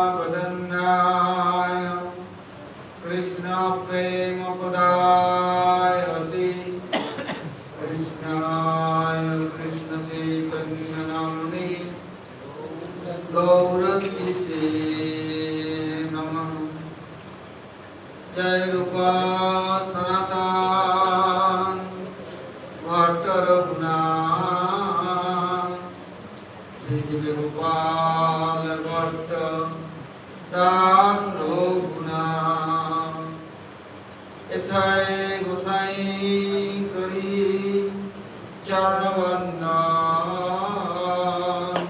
Vadanaya Krishna Prema Padayati Krishnaya Krishna Chaitanya Namni Gauratise Namah Jai Rupa Sanatan Bhatta Raghunath Sri Gopal Bhatta Das Raghunath Echai Gosai Kari Charnavandan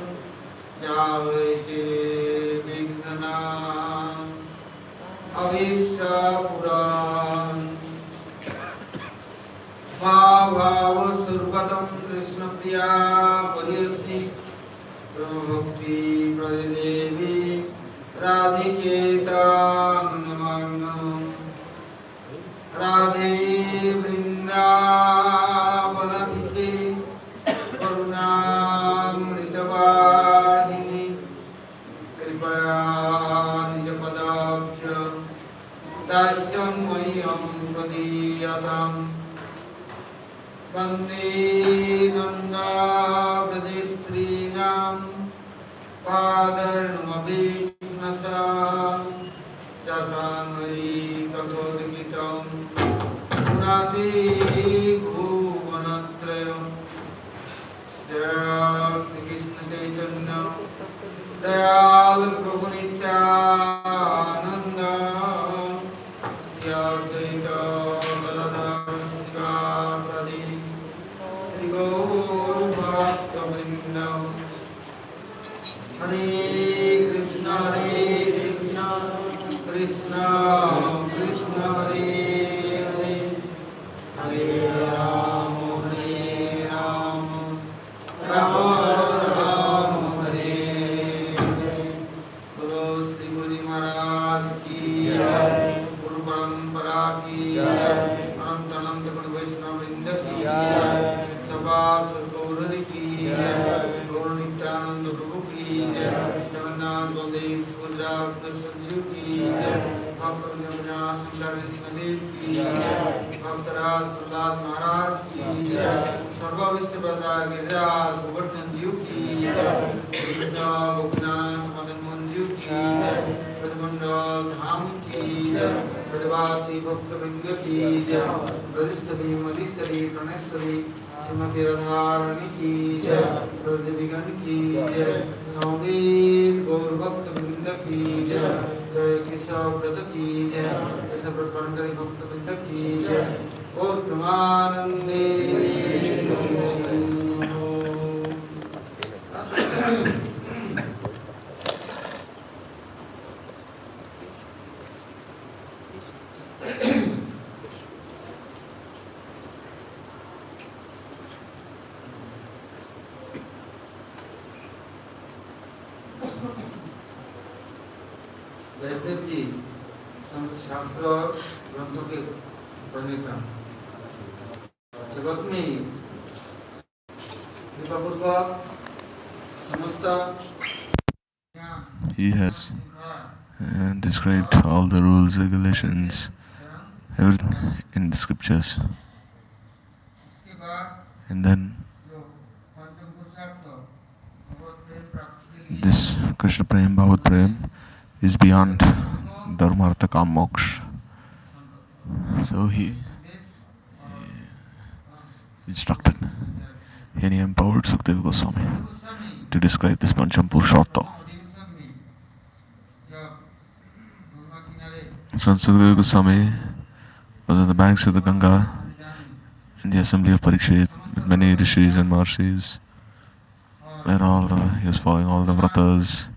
Javete Vignanas Avishta Puran Bhava Surpatam Krishna Priya Pariyasi Prabhu.Bhakti Pradevi Radhiketa Namam Radhe Vrindavanadhise Karunamritavahini Kripaya Nijapadabhya Dasyam Mayam Pradiyatam Vande Nanda Brajestrinam Padarnamabhiksnasa Jasanvari Kathodgitam Punati Bhuvanatrayam Jaya Sri Krishna Chaitanya Dayal Prabhu Nityananda Sri Advaita Gadadhar Sivasadi Sri Gaur Bhakta Vrinda Hare Krishna Krishna Krishna Hare Hare Hare Rama Rama Rama Hare Hare Bolo Sri Guruji Maharaj ki Jai Guru Parampara ki Jai Ananta Ananta Guru Vaishnava Vrinda ki Jai Sabha Sadguru ki Jai Gaur Nityananda Prabhu ki Jai Jagannath Baldev Subhadra Sanjeev ki Jai Bhakta Vinayas Sundar Singhadev ki Jai Bhaktaraj Prahlad Maharaj ki Jai Sarva Vishnupada Giriraj Govardhan Ji ki Jai Vrinda Gopinath Madan Mohan Ji ki Jai Brajmandal Dham ki Jai Brajvasi Bhakta Vrinda ki Jai Brajasari Madhisari Pranasari Srimati Radharani ki Jai Brajdevigan ki Jai Samaved Gaur Bhakta Vrinda ki Jai Jai Keshava Vrata ki Jai Keshava Vrata Parankari Bhakta Vrinda ki Jai Gaur Premanande Vyasdev जी समस्त शास्त्र ग्रंथों के प्रणेता जगत में कृपापूर्वक समस्त He has described all the rules, regulations, everything in the scriptures. And then this Krishna Prem, Bhavad Prem is beyond Dharma, Artha, Kam, Moksha. So he instructed and he empowered Sukadeva Goswami to describe this Pancham Purushartha. So Sukadeva Goswami was on the banks of the Ganga in the assembly of Parikshit with many rishis and maharshis, where he was following all the vratas,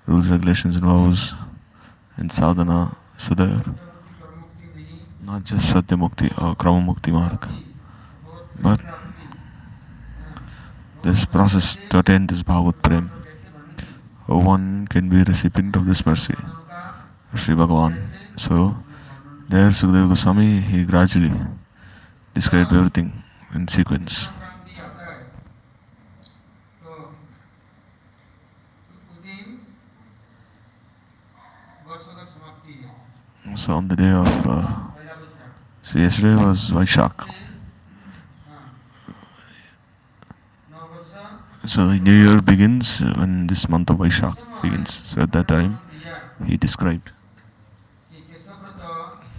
rules, regulations and vows, and sadhana. So there, not just Satya Mukti or Krama Mukti Marg, but this process to attain this Bhagavad Prem, one can be a recipient of this mercy, Sri Bhagavan. So there Sukadeva Goswami, he gradually described everything in sequence. So on the day of, so yesterday was Vaishak. So the New Year begins when this month of Vaishak begins. So at that time, he described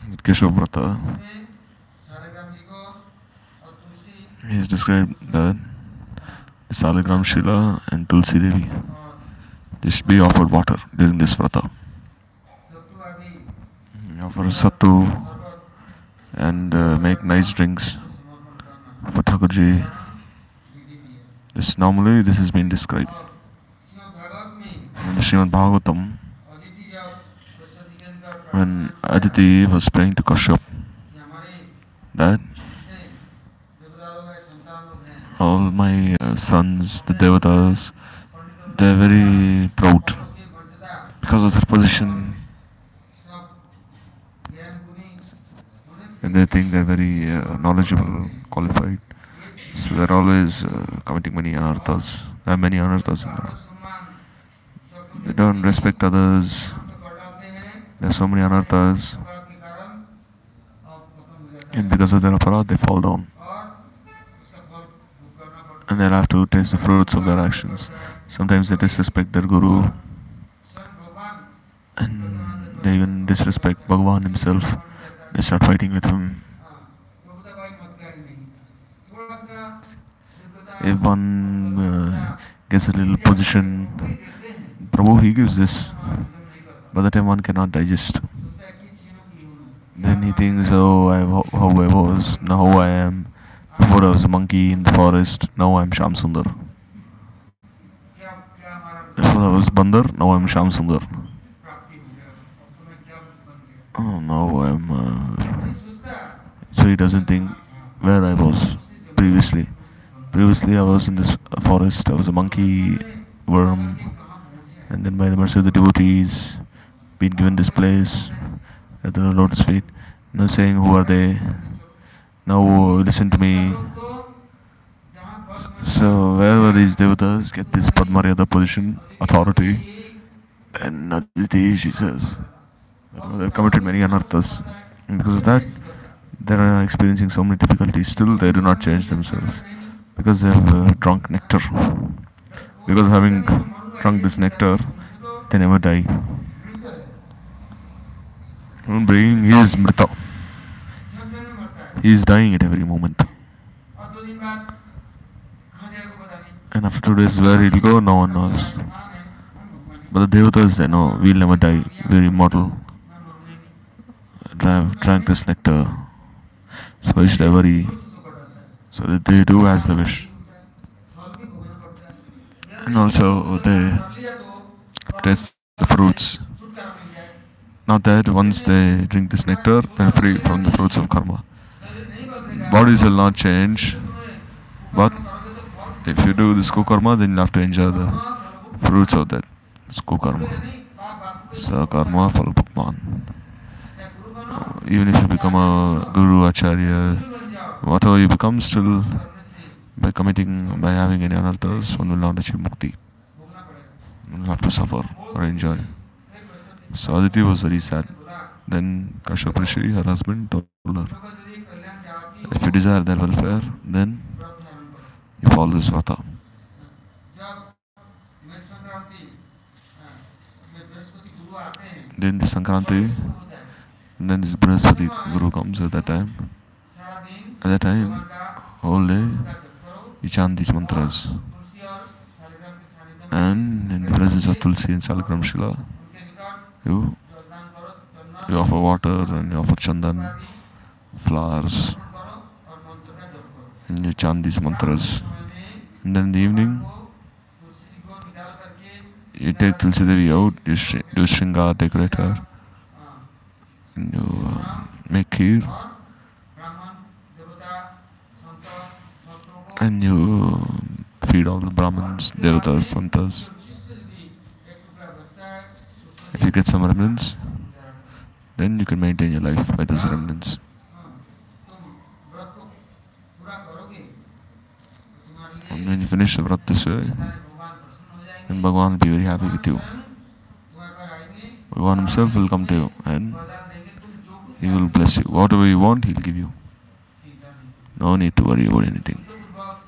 with Keshava Vrata, he has described that the Saligram Shila and Tulsi Devi, they should be offered water during this Vrata. Offer sattu and make nice drinks for Thakurji. This has been described. In the Srimad Bhagavatam, when Aditi was praying to Kashyap, that all my sons, the Devatas, they're very proud because of their position, and they think they're very knowledgeable, qualified. So they're always committing many anarthas. There are many anarthas in them. They don't respect others. There are so many anarthas. And because of their aparat, they fall down. And they'll have to taste the fruits of their actions. Sometimes they disrespect their guru. And they even disrespect Bhagavan himself. They start fighting with him. If one gets a little position, Prabhu, he gives this. By the time one cannot digest, then he thinks, oh, how I was, now I am. Before I was a monkey in the forest, now I am Sham Sundar. Before I was Bandar, now I am Sham Sundar. Oh, now I am. So he doesn't think where I was previously. Previously, I was in this forest, I was a monkey, worm, and then by the mercy of the devotees, been given this place at the lotus feet. Now saying, who are they? Now listen to me. So wherever these devatas get this Padmaryada position, authority, and Aditi, she says, they've committed many anarthas. And because of that, they are experiencing so many difficulties. Still, they do not change themselves. Because they have drunk nectar. Because of having drunk this nectar, they never die. Human being, he is mrita. He is dying at every moment. And after 2 days, where he'll go, no one knows. But the devatas, they know, we'll never die. We're immortal. Drank this nectar. So why should I worry? So that they do as they wish. And also they taste the fruits. Not that once they drink this nectar, they're free from the fruits of karma. Bodies will not change, but if you do this kukarma, then you'll have to enjoy the fruits of that kukarma. So karma phala bhagwan. Even if you become a guru, acharya, whatever you become, still by having any anarthas, one will not achieve mukti. One will have to suffer or enjoy. So Aditi was very sad. Then Kashyap Rishi, her husband, told her, if you desire their welfare, then you follow this Vrata. Then the Sankranti, and then this Brihaspati Guru comes at that time. At that time, whole day, you chant these mantras. And in the presence of Tulsi and Saligram Shila, you offer water and you offer chandan, flowers, and you chant these mantras. And then in the evening, you take Tulsi Devi out, you do shringar, decorate her, and you make kheer, and you feed all the Brahmins, Devatas, Santas. If you get some remnants, then you can maintain your life by those remnants. And when you finish the Vrat this way, then Bhagavan will be very happy with you. Bhagavan himself will come to you and वरदान देंगे, तुम जो कुछ he will चाहोगे bless you. Whatever you want, he'll give you. चिंता नहीं करनी। No need to worry about anything. शुद्धपूर्वक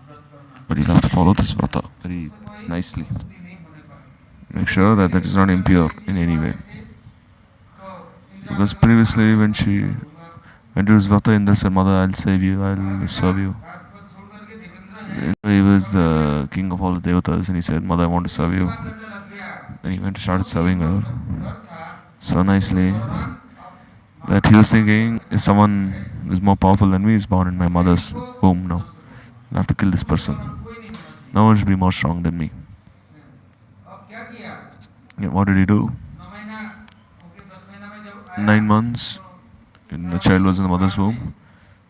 व्रत करना, But you'll have to follow this vrata very उसमें कोई nicely. अशुद्धि नहीं होने पाए। Make sure that that is not impure in any way. तो इंद्र Because का previously when she दूंगा, went to his vrata, Indra said, Mother, I'll save you, I'll serve you. राजपद छोड़ करके देवेंद्र है, He was king of all the devatas and he said, Mother, I want to serve you. सेवा करने लग गया। Then he went to start serving her डर था so nicely भगवान अब that he was thinking, if someone is more powerful than me is born in my mother's womb now, I'll have to kill this person. कोई नहीं होना चाहिए। No one should be more strong than me. अब क्या किया? Yeah, what did he do? 9 महीना okay, 10 महीना में जब आया 9 months, when the child was in the mother's womb.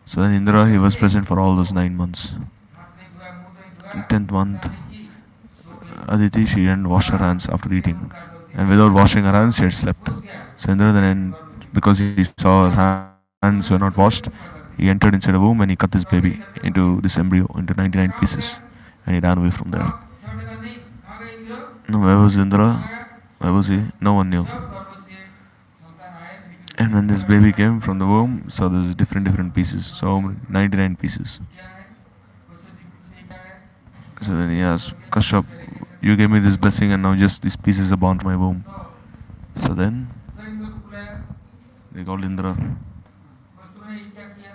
So then Indra, he was present for all those 9 months. हाथ नहीं धोया, मुंह नहीं धोया, 10th month, क्या नहीं की, सो गई। Aditi, she didn't wash her hands after eating. And without washing her hands, she had slept. घुस गया, So Indra then, because he saw her hands were not washed, he entered inside a womb and he cut this baby into this embryo into 99 pieces. And he ran away from there. सड़ेगा नहीं, कहाँ गए Indra? Now, where was Indra? गया, Where was he? No one knew. सब गर्भ से संतान आए, निकल And when this baby came from the womb, so there's different pieces. So 99 pieces. क्या है? कुछ से क्या है? So then he asked, Kashyap, you gave me this blessing and now just these pieces are born from my womb. तो So then फिर इंद्र को बुलाया, they called Indra, बोल तूने ये क्या किया?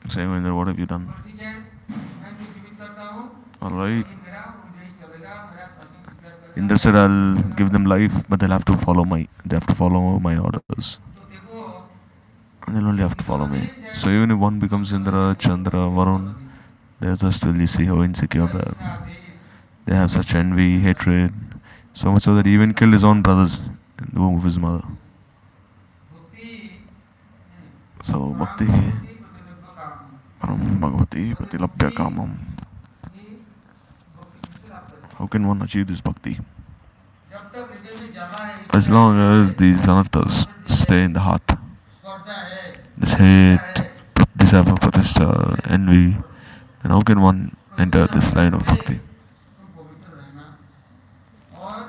saying, Indra, what have you done? बोल ठीक है, मैं तुझे जीवित करता हूँ, Alright. लेकिन मेरा मुझे ही चलेगा, मेरा शासन स्वीकार करेगा। Indra said, I'll give them life, but they have to follow my orders. तो देखो, And they'll only have to follow me. So even if one becomes Indra, Chandra, Varun, they are still, you see how insecure they are. Adesh They have such envy, hatred, so much so that he even killed his own brothers in the womb of his mother. भक्ति So Bhakti, प्रतिनिधित्व काम Param Bhagavati, Pratilabhya Kamam. ये भक्ति किसे लाभ करेगा? How can one achieve this Bhakti? जब तक हृदय में जला है, As long as these anarthas stay in the heart, स्पर्धा है, this hate, desire for pratishtha, envy, then how can one enter this line of Bhakti? तुम पवित्र रहना और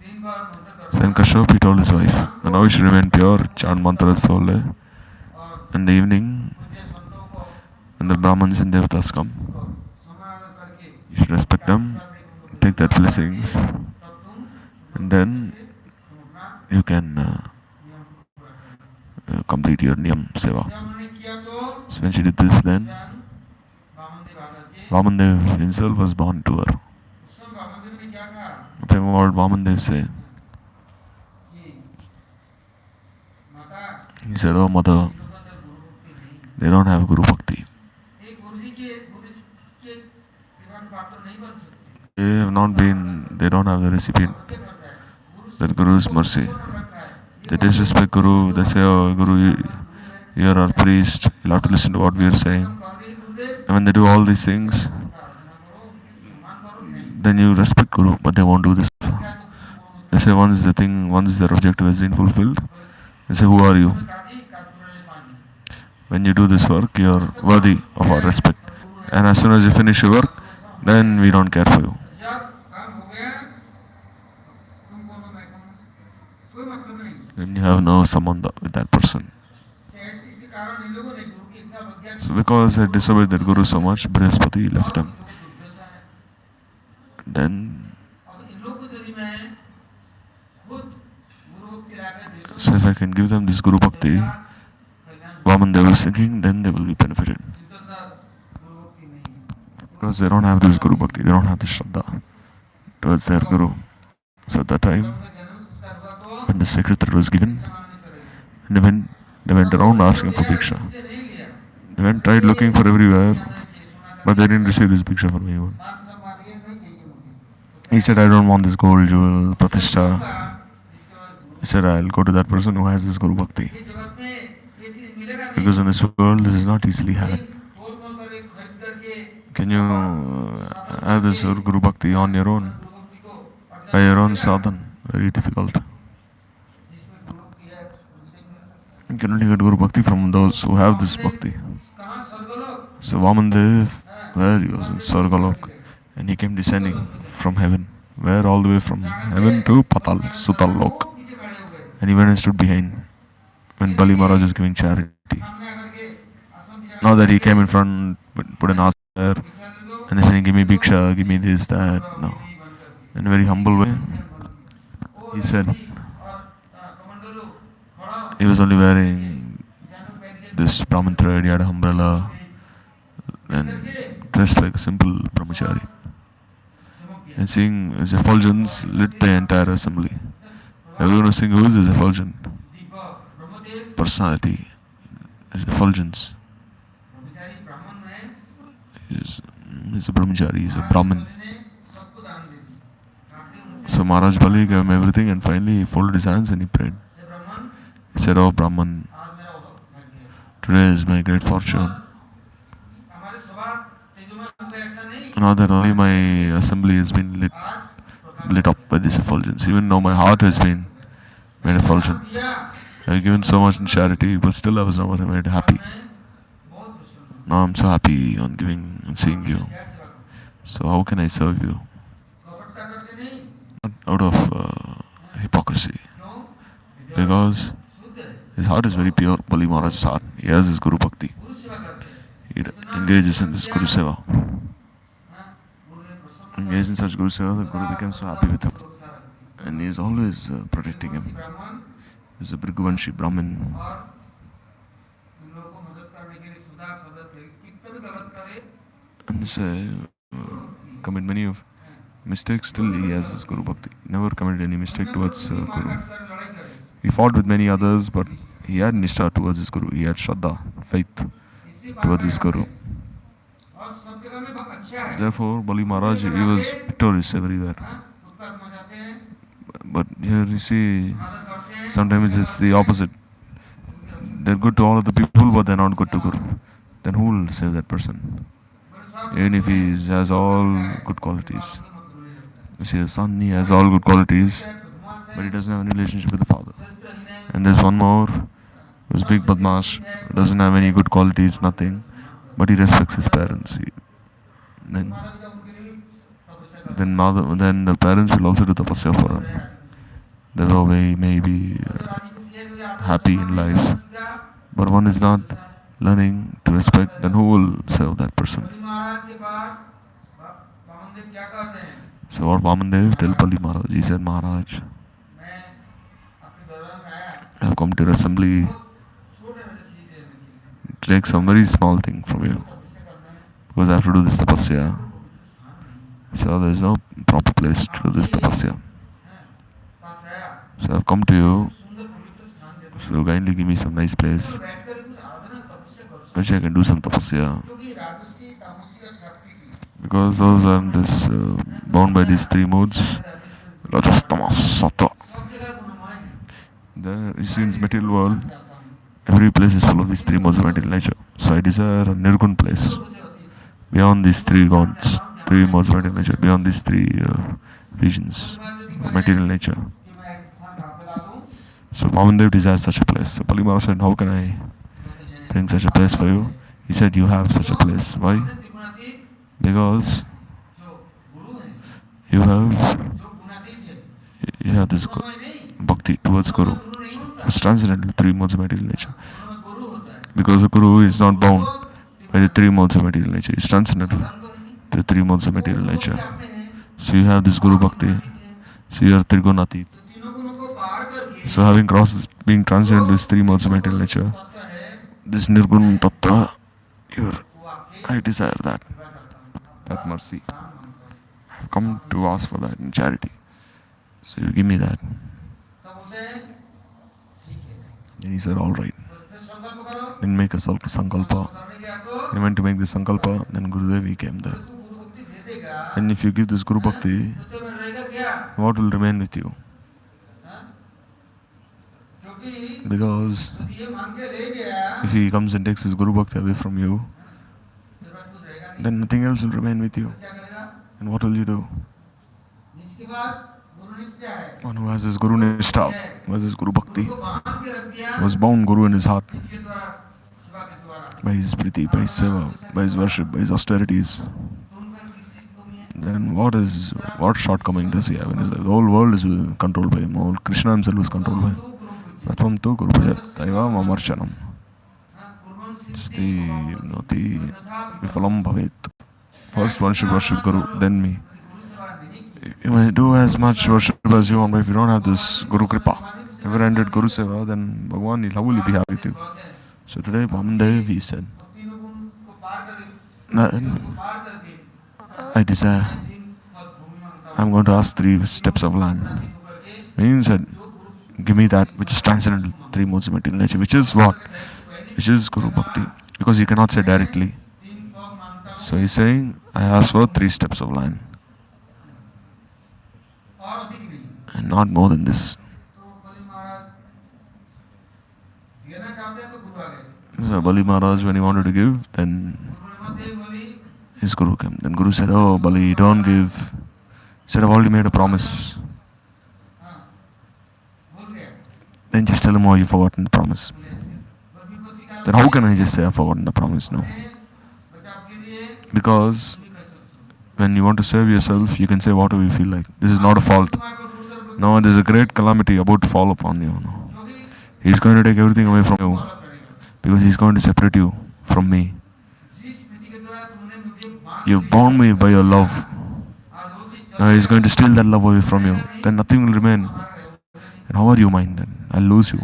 दिन भर मंत्र So in करना Kashyap, he told his wife, and now you should remain pure, chant mantras whole day. और In the evening, पूज्य संतों को when the Brahmins and Devatas come, सम्मान करके you should respect them, take their blessings, तब तुम and then तुम अपना you can नियम पूरा करेगा। complete your Niyam Seva. जब उन्होंने किया तो So when she did this, then स्वयं वामनदेव आकर के Vamandev himself was born to her. उस समय वामनदेव ने क्या कहा Then what did Vamandev say? कि माता He said, Oh mother, लोगों ने गुरु भक्ति नहीं, they don't have Guru Bhakti. एक गुरुजी के कृपा के पात्र नहीं बन सकते। They have not been, they don't have the recipient, क्या करता है गुरु that Guru's mercy. को रखा है, They disrespect Guru, they say, Oh Guru, गुरु है, you are our priest, you'll have to listen to what we are saying. कर दे गुरुदेव, And when they do all these things, उनका आराधना करो, उनके सम्मान करो, नहीं then you respect Guru, but they won't do this. क्या तो कुछ They say once their objective has been fulfilled, they say, Who are you? काजी काजपुरले पाजी, When you do this work, you are worthy of our respect. And as soon as you finish your work, then we don't care for you. जब काम हो गया तुम कौन मैं कौन, कोई मतलब नहीं। When you have no sambandha with that person. ऐसे इसके कारण इन लोगों ने गुरु की इतना अवज्ञा So because they disobeyed their Guru so much, Brihaspati left them. Then, अब इन लोगों को यदि मैं खुद गुरु भक्ति लाकर देशों so if I can give them this Guru Bhakti, Kalyan Vamandev is thinking, then they will be benefited. इधर गुरु भक्ति नहीं है। Because they don't have this Guru Bhakti, they don't have the Shraddha towards their Guru. So at that जब time, उनका जन्म संस्कार हुआ तो when the secretary was given, समाने से रहे, and they went around asking for Bhiksha. इससे नहीं लिया, They went tried looking for everywhere, जाना चाहिए, सुना but they didn't receive this Bhiksha from anyone. मान सम्मान ये नहीं चाहिए मुझे। He said, I don't want this gold, jewel, pratishtha. जिसके बाद गुरु He said, I'll go to that person who has this Guru Bhakti. इस जगत में ये चीज मिलेगा नहीं। Because in this world, this is not easily had. तोड़ मोड़ कर खरीद करके Can you have this Guru Bhakti on your own, गुरु भक्ति को अर्जन by your own sadhan? Very difficult. जिसमें गुरु भक्ति है उनसे मिल सकता You can only get Guru Bhakti from those who have this Bhakti. है। कहाँ स्वर्गलोक, So Vamandev, there he was in Sargalok, and he came descending from heaven. where all the way from heaven to Patal, Sutal Lok. And he went and stood behind when Bali Maharaj was giving charity. Not that he came in front, put an ask there, and they saying, give me bhiksha, give me this, that. No. In a very humble way, he said, he was only wearing this Brahmin thread, he had an umbrella, and dressed like a simple brahmachari. And seeing his effulgence lit the entire assembly. Everyone was saying, who is his effulgent? Personality, his effulgence. He's a brahmachari, he's a Brahmin. So Maharaj Bali gave him everything, and finally he folded his hands and he prayed. He said, oh Brahman, today is my great fortune. Now that only my assembly has been lit up by this effulgence. Even now my heart has been made effulgent. I have given so much in charity, but still I was not made happy. Now I'm so happy on giving and seeing you. So how can I serve you? Not out of hypocrisy. Because his heart is very pure, Bali Maharaj's heart. He has his Guru Bhakti. He engages in this Guru Seva. Engaged in such Guru Seva, the Guru becomes so happy with him. And he is always protecting him. He is a Brighuvanshi Brahmin. And say, commit many of mistakes, still he has his Guru Bhakti. He never committed any mistake towards Guru. He fought with many others, but he had Nishtha towards his Guru. He had Shraddha, faith towards his Guru. Therefore, Bali Maharaj, he was victorious everywhere. But here you see, sometimes it's the opposite. They're good to all of the people, but they're not good to Guru. Then who will save that person? Even if he has all good qualities. You see, the son, he has all good qualities, but he doesn't have any relationship with the father. And there's one more, who's big badmash, doesn't have any good qualities, nothing, but he respects his parents. Then the parents will also do tapasya for him. That's how he may be happy in life. But one is not learning to respect, then who will serve that person? So what Vamandev tell Bali Maharaj? He said, Maharaj, I have come to your assembly to take some very small thing from you. Because I have to do this tapasya. So there is no proper place to do this tapasya. So I have come to you. So kindly give me some nice place which I can do some tapasya. Because those are bound by these three moods. Rajas, tamas, sattva. There, you see, in this material world, every place is full of these three modes of material nature. So I desire a nirgun place, beyond these three gods, three modes of material nature, beyond these three regions of material nature. So Vamandev desires such a place. So Bali Maharaj said, how can I bring such a place for you? He said, you have such a place. Why? Because you have this bhakti towards Guru. It's transcendental, three modes of material nature. Because the Guru is not bound by the three modes of material nature. It's transcendental to the three modes of material nature. So you have this Guru Bhakti. So you are Trigunati. So having crossed being transcendental with three modes of material nature, this Nirgun Tattva, I desire that mercy. I've come to ask for that in charity. So you give me that. And he said, all right. Then make a sankalpa. He went to make this sankalpa, then Gurudev, he came there. And if you give this Guru Bhakti, what will remain with you? Because if he comes and takes his Guru Bhakti away from you, then nothing else will remain with you. And what will you do? One who has his Guru Nishtha, who has his Guru Bhakti, who has bound Guru in his heart by his priti, by his seva, by his worship, by his austerities, then what shortcoming does he have in his life? The whole world is controlled by him. All Krishna himself is controlled by him. Pratvam tu Guru Bhajataiva Mamarchanam. It's the Vifalam Bhavet. First one should worship Guru, then me. You may do as much worship as you want, but if you don't have this Guru Kripa, never-ended Guru Seva, then Bhagwan will happily be happy with you. So today, Vamandev, he said, I desire, I'm going to ask 3 steps of land. Means that, give me that which is transcendental, 3 modes of material nature, which is what? Which is Guru Bhakti. Because you cannot say directly. So he's saying, I ask for 3 steps of land. And not more than this. So Bali Maharaj, when he wanted to give, then his Guru came. Then Guru said, oh Bali, don't give. He said, I've already made a promise. Then just tell him, oh, you've forgotten the promise. Then how can I just say I've forgotten the promise? No. Because when you want to serve yourself, you can say whatever you feel like. This is not a fault. No, there's a great calamity about to fall upon you. No. He's going to take everything away from you. Because he's going to separate you from me. You bound me by your love. Now he's going to steal that love away from you. Then nothing will remain. And how are you mine then? I'll lose you.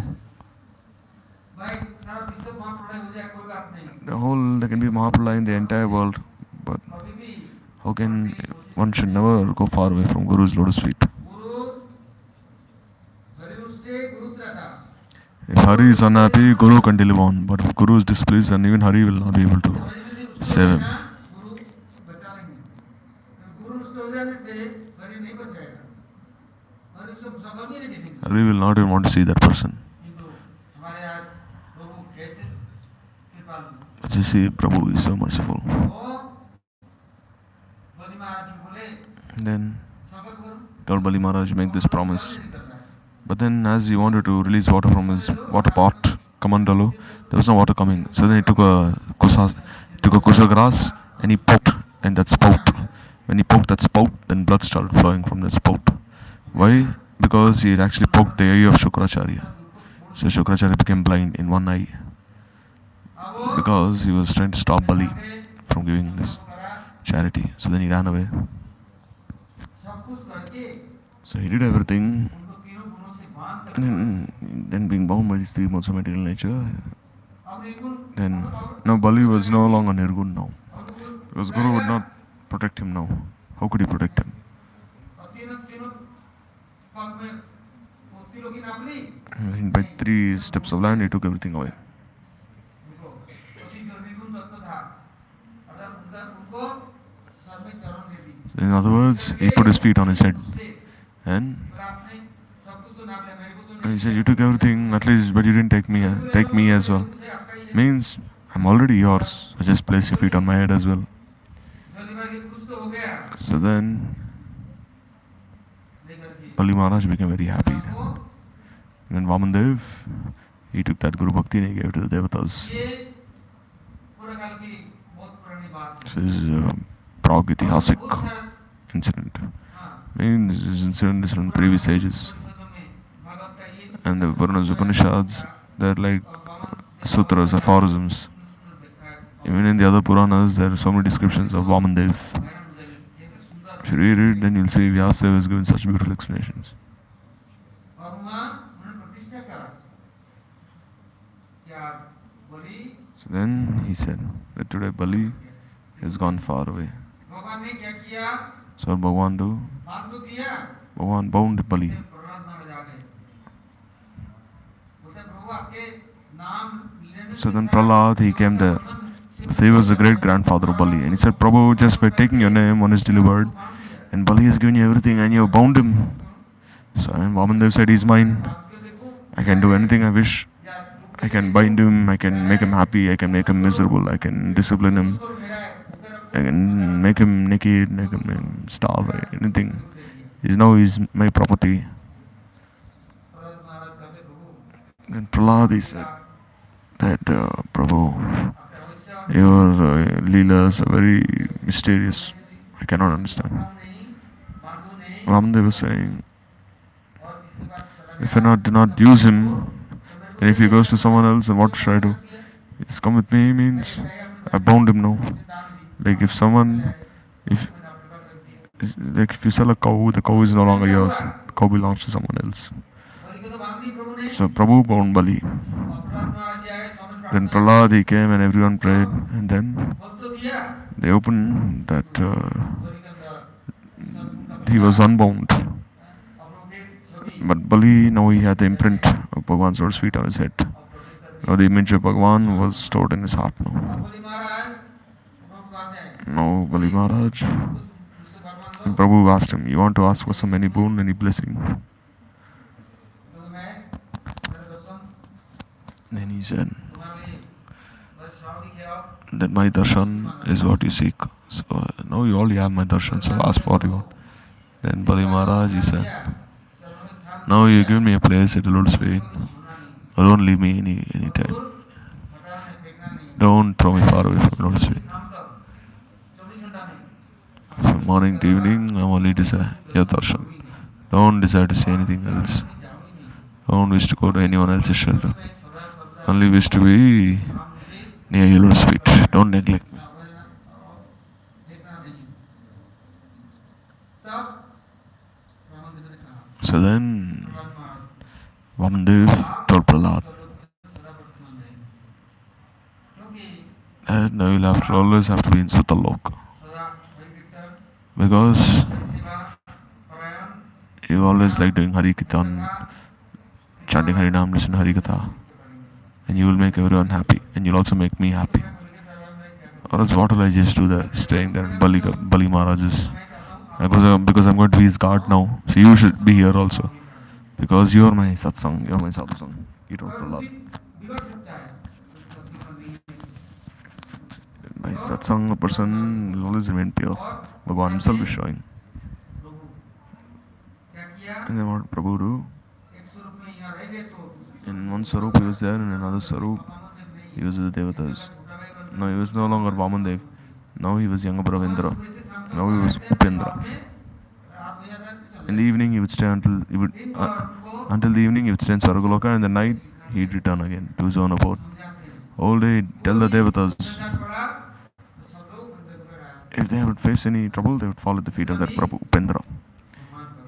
There can be Mahapralaya in the entire world. But how can one should never go far away from Guru's lotus feet? If Hari is unhappy, Guru can live on. But if Guru is displeased, then even Hari will not be able to save him. Hari will not even want to see that person. But you see, Prabhu is so merciful. Then told Bali Maharaj, make this promise. But then as he wanted to release water from his water pot, Kamandalu, there was no water coming. So then he took a kusha grass and he poked in that spout. When he poked that spout, then blood started flowing from that spout. Why? Because he had actually poked the eye of Shukracharya. So Shukracharya became blind in one eye. Because he was trying to stop Bali from giving this charity. So then he ran away. So he did everything. And then being bound by these 3 modes of material nature, then now Bali was no longer Nirgun now. Because Guru would not protect him now. How could he protect him? And by 3 steps of land, he took everything away. So in other words, he put his feet on his head. And he said, you took everything, at least, but you didn't take me as well. Means, I'm already yours. So just place your feet on my head as well. So then, Bali Maharaj became very happy. And then Vamandev, he took that Guru Bhakti and he gave it to the Devatas. So this is a Prabhu-Itihasik incident. Means this incident is from previous ages. And the Puranas Upanishads, they're like sutras, aphorisms. Even in the other Puranas, there are so many descriptions of Vamandev. If you read it, then you'll see Vyasadeva has given such beautiful explanations. So then he said that today Bali has gone far away. So what Bhagwan do? Bhagwan bound Bali. So then Prahlad, he came there. So he was the great grandfather of Bali. And he said, Prabhu, just by taking your name, one is delivered. And Bali has given you everything and you have bound him. So Vamandev said, he's mine. I can do anything I wish. I can bind him, I can make him happy, I can make him miserable, I can discipline him. I can make him naked, make him starve, anything. He's my property. And Prahlad, he said that, Prabhu, your leelas are very mysterious. I cannot understand. कपड़ा नहीं, बांधो नहीं, Vamandev was saying, और किसके पास चला if I गया, do not सब use चीजों को, him, तो मेरे को and दे if he दिया goes to करना, someone else, then what क्यों should I मना do? कर दिया? He's come with me मैं means एक गाय अपने I घर में bound him रखी, now. उसे दान दी, Like if चले someone, आए, तो if मैंने अपने पास रख दिया। like if you sell a cow, the cow is no उसमें longer क्या yours. हुआ? The cow belongs to someone else. बलि को तो बांध दी प्रभु ने, So Prabhu bound Bali. और प्रहलाद महाराज जी आए, सबने Then प्रार्थना की, Prahlad he came and everyone prayed, and then फल तो दिया, they opened that बलि के अंदर सद्गुण का he was प्रकाश, unbound. और प्रभु की छवि, But Bali, now he had the imprint of Bhagwan's Lord's feet on his head. और प्रवेश कर Now the. the image of Bhagwan was stored in his heart अब now. बलि महाराज प्रभु को कहते हैं, Now Bali Maharaj, अब कुछ मुझसे बात मान लो, and Prabhu asked him, you want to ask for some any boon, any blessing? तो मैं मेरा दर्शन Then he said तुम्हारे लिए बस श्रावणी के आओ, that my darshan is what you seek. So now you already have my darshan, so ask for what you want. Then Bali Maharaj he said, चरणों में स्थान now दे you दिया, give me a place at the Lord's feet. तो छोड़ना नहीं, Don't leave me any और time. दूर हटाना नहीं, फेंकना नहीं, Don't throw me far away from the Lord's feet. शाम तक 24 घंटा नहीं, From morning to evening, I only desire your darshan. Don't desire to see anything else. मैं जाऊँ ही नहीं, Don't wish to go to anyone else's shelter. मैं सदा सर्वदा Only wish to be आप मुझे near your Lord's feet. Don't neglect me. अवहेलना और देखना नहीं। तब रामदेव ने कहा, So then प्रहलाद महाराज, Vamandev told Prahlad तो लोग सदा वर्तमान रहेंगे, क्योंकि that now you'll have to always have to be in Sutalok. सदा हरि कीर्तन, Because हरि सेवा, परायण, you always like doing Hari Kirtan, कथा, chanting Hari Nam, listen to Hari Katha. And you will make everyone happy. And you'll also make me happy. मैं बोले कि प्रहलाद में क्या करूं? Or else what will I just do there, staying there in Bali Maharaj's? मैं चाहता हूं Because I'm going to be his guard now. So you should be here also. Because you're my satsang, you're my sadhusang. He told और Prahlad. बिगड़ सकता है, तो सत्संग नहीं है। By satsang, a person will always remain pure. Bhagwan himself is showing. प्रभु क्या किया? And then what did Prabhu do? एक स्वरूप में यहाँ रह गए तो In one sarup he was there, and in another sarup he was with the devatas. No, he was no longer Vamandev. Now he was younger brother Indra. Now he was Upendra. In the evening he would stay until the evening he would stay in Sargaloka, and the night he'd return again to his own abode. All day he'd tell the devatas if they would face any trouble, they would fall at the feet of that Prabhu Upendra.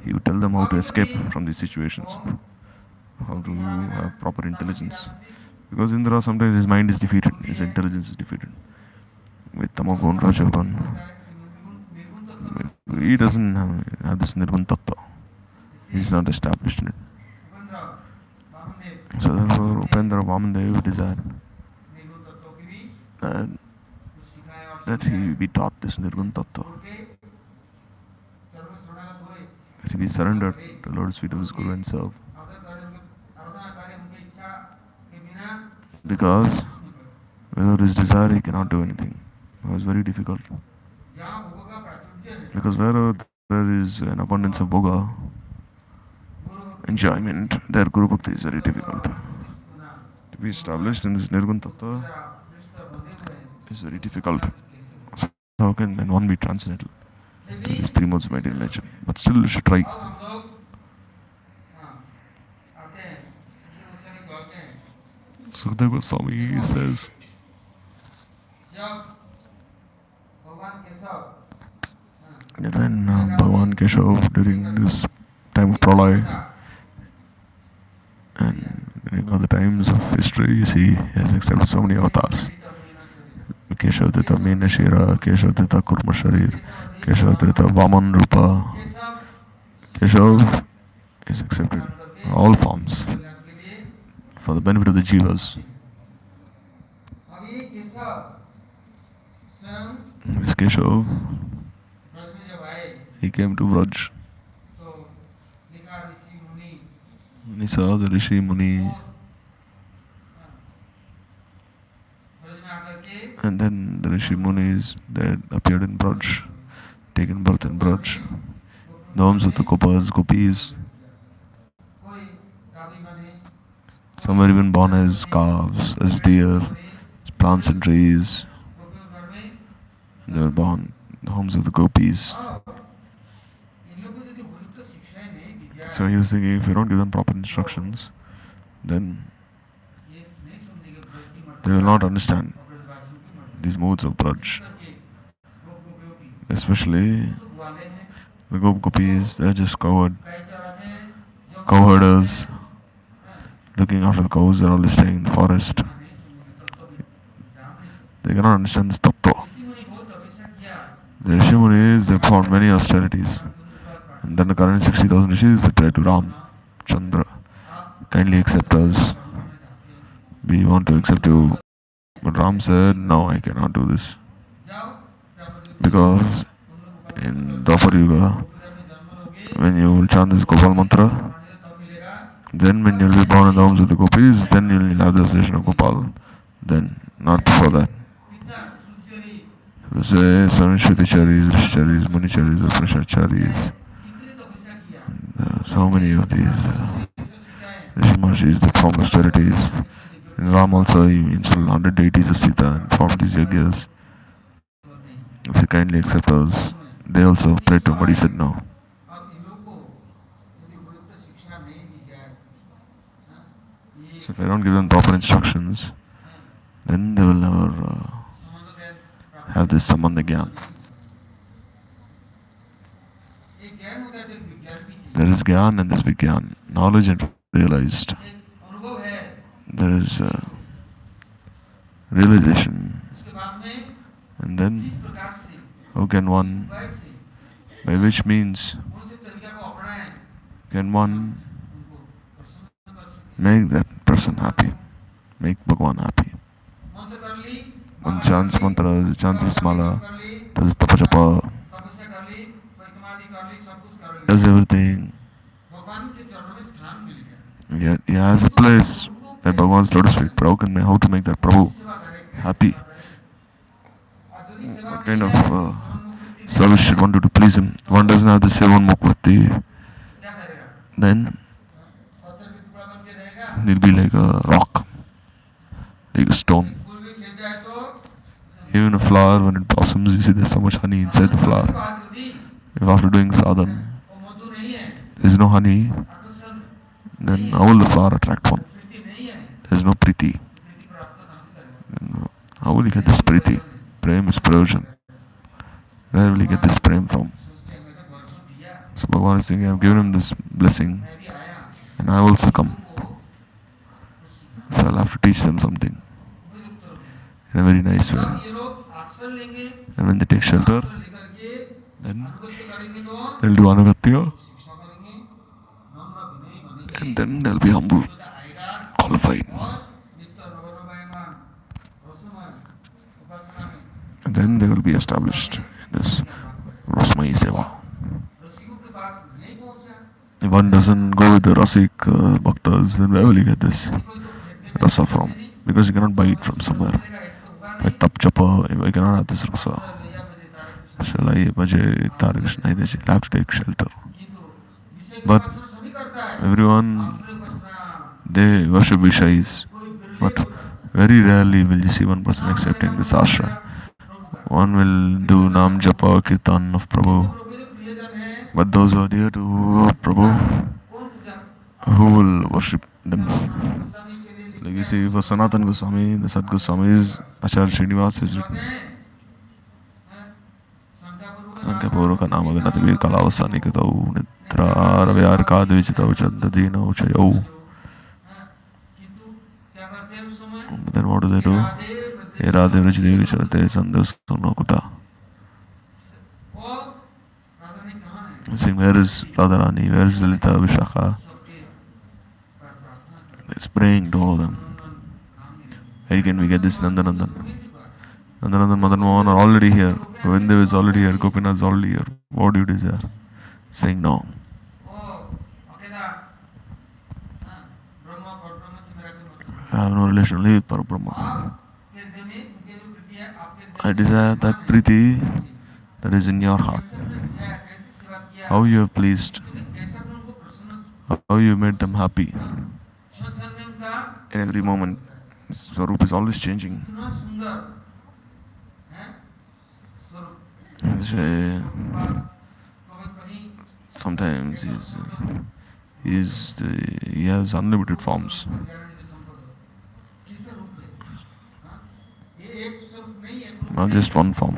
He would tell them how to escape from these situations, how to have proper intelligence. Because Indra, sometimes his mind is defeated, his intelligence is defeated. With Tamagun, Rajagun, he doesn't have this Nirgun Tattva. He's not established in it. So therefore, Upendra Vamandev desired that he be taught this Nirgun Tattva, that he be surrendered to the Lord's feet of his Guru and serve. Because without his desire he cannot do anything. It was very difficult. Because wherever there is an abundance of bhoga, enjoyment, their Guru Bhakti is very difficult. To be established in this Nirgun Tattva is very difficult. So how can then one be transcendental to these three modes of material nature? But still you should try. Sukadeva Goswami says that when Bhagavan Keshava during this time of pralaya and during other times of history, you see, he has accepted so many avatars. Keshava Dita Meena Shira, Keshava Dita Kurma Sharir, Keshava Dita Vaman Rupa. Keshava is accepted all forms for the benefit of the jivas. This Keshava, he came to Vraj. And he saw the Rishi Muni. And then the Rishi Munis that appeared in Braj, taken birth in Braj. The homes of the Gopas, Gopis. Some were even born as calves, as deer, as plants and trees. And they were born the homes of the gopis. So he was thinking, if you don't give them proper instructions, then they will not understand these moods of Braj. Especially the gopis, they're just cow herders, looking after the cows. They're always staying in the forest. They cannot understand this tattva. The Rishimunis, they performed many austerities. And then the current 60,000 rishis, they pray to Ram, Chandra, kindly accept us. We want to accept you. But Ram said, no, I cannot do this. Because in Dwapar Yuga, when you will chant this Gopal mantra, then when you will be born in the homes of the gopis, then you will have the association of Gopal. Then, not before that. So say, Samishvaticharis, Rishicharis, Municharis, Upanishadcharis, so many of these Rishi Mahashis, they performed austerities. And Ram also, he installed 100 deities of Sita and performed these yagyas. If you kindly accept us, they also prayed to him, but he said no. So if I don't give them proper instructions, then they will never have this Sambandha Gyan. There is Gyan and there is Vigyan, knowledge and realized. There is realization. And then, how can one, by which means, can one make that person happy, make Bhagwan happy? One chants mantras, chants smala, does tapajapa, does everything. Yet he has a place at Bhagwan's lotus feet. But how to make that Prabhu happy? What kind of service should one do to please him? One doesn't have the Sevan Mukvati. Then he'll be like a rock, like a stone. Even a flower, when it blossoms, you see there's so much honey inside the flower. If after doing sadhan, there's no honey, then how will the flower attract one? There's no priti. How will you get this priti? Prem is prayojan. Where will you get this prem from? So Bhagavan is thinking, I've given him this blessing, and I also come. So I'll have to teach them something in a very nice way. And when they take shelter, then they'll do anugatya, and then they'll be humble, qualified. And then they will be established in this Rasmai Seva. If one doesn't go with the Rasik Bhaktas, then where will you get this Rasa from? Because you cannot buy it from somewhere. By Tap Japa, I cannot have this Rasa. Shalai, Bhaje, Tare Krishna, you'll have to take shelter. But everyone, they worship Vishais. But very rarely will you see one person accepting this ashram. One will do Nam Japa, Kirtan of Prabhu. But those who are dear to Prabhu, who will worship them? Like you see, for Sanatan Goswami, the Sad Goswami's Acharya Srinivas is written. Sankapuru ka nama ganati vir kalavasani katau nitra ravyar kadvijitau chaddadina uchayau. But then what do they do? Ye Radhe Vrajdevi Charate Sandhus Sunokuta. Saying, where is Radharani? Where is Lalita Vishakha? It's praying to all of them. Where can we get this Nandanandan? Nandanandan, Madan Mohan are already here. Govindev is already here. Gopinath is already here. What do you desire? Saying no. I have no relation only with Parabrahma. I desire that priti that is in your heart. How you have pleased, how you made them happy. In every moment, Swarup is always changing. Say, sometimes he has unlimited forms. Not just one form.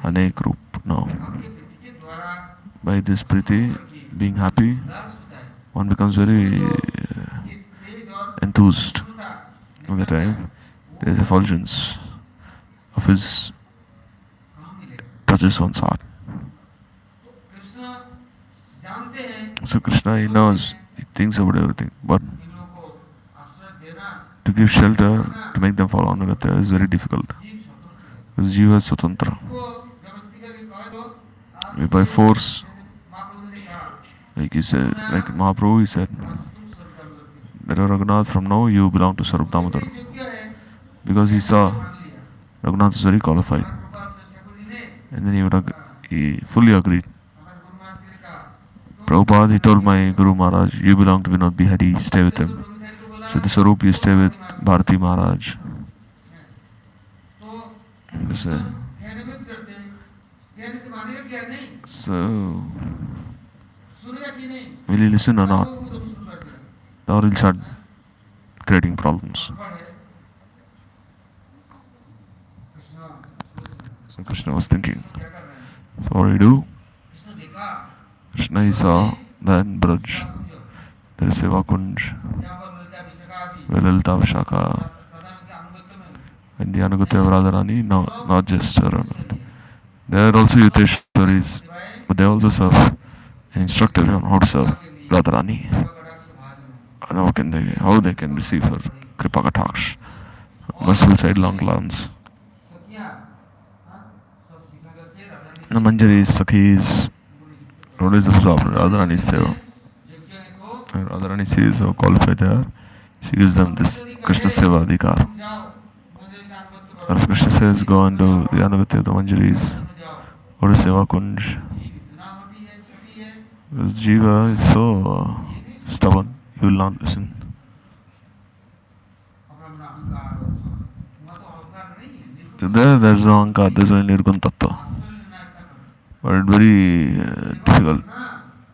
Anek Roop. No. By this Priti, being happy, one becomes very enthused. At the time, there is effulgence of his touches one's heart. So Krishna, he knows, he thinks about everything, but to give shelter, to make them follow Anugatya is very difficult. Because Jiva is Swatantra. By force, like he said, like Mahaprabhu, he said, that Raghunath, from now you belong to Sarup Damodar. Because he saw Raghunath is very qualified. And then he fully agreed. Prabhupada, he told my Guru Maharaj, you belong to Vinod Bihari, stay with him. So the Sarup, you stay with Bharati Maharaj. So, will he listen or not? Or he'll start creating problems. So Krishna was thinking, so what do you do? Krishna, he saw that in Braj, there is Seva Kunj, where Lalita Vishaka, and the Anugatya of Radharani, no, not just Radharani. There are also Yuteshwaris, but they also serve and instruct everyone how to serve Radharani. And how they can receive her Kripa Kataksh, merciful sidelong glance. The Manjaris, Sakhis, what is absorbed? Radharani Seva. Radharani sees how qualified they are. She gives them this Krishna Seva Adhikar. And if Krishna says, go and do the Anugatya of the Manjaris, go to Seva Kunj. Because Jiva is so stubborn, he will not listen. There's no Ankar, there's no Nirgun Tattva. But it's very difficult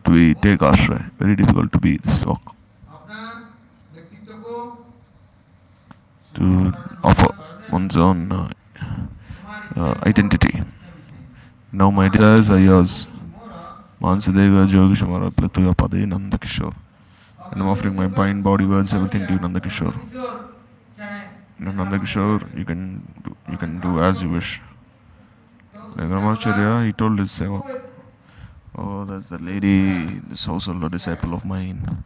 to take ashray, very difficult to be this walk. To offer one's own identity. Now my desires are yours. Mansadeva Jogishamara Pujyapad Nanda Kishore. And I'm offering my mind, body, words, everything to you, Nanda Kishore. And Nanda Kishore, you can do as you wish. Like Ramacharya, he told his Seva, oh, that's the lady, this household disciple of mine.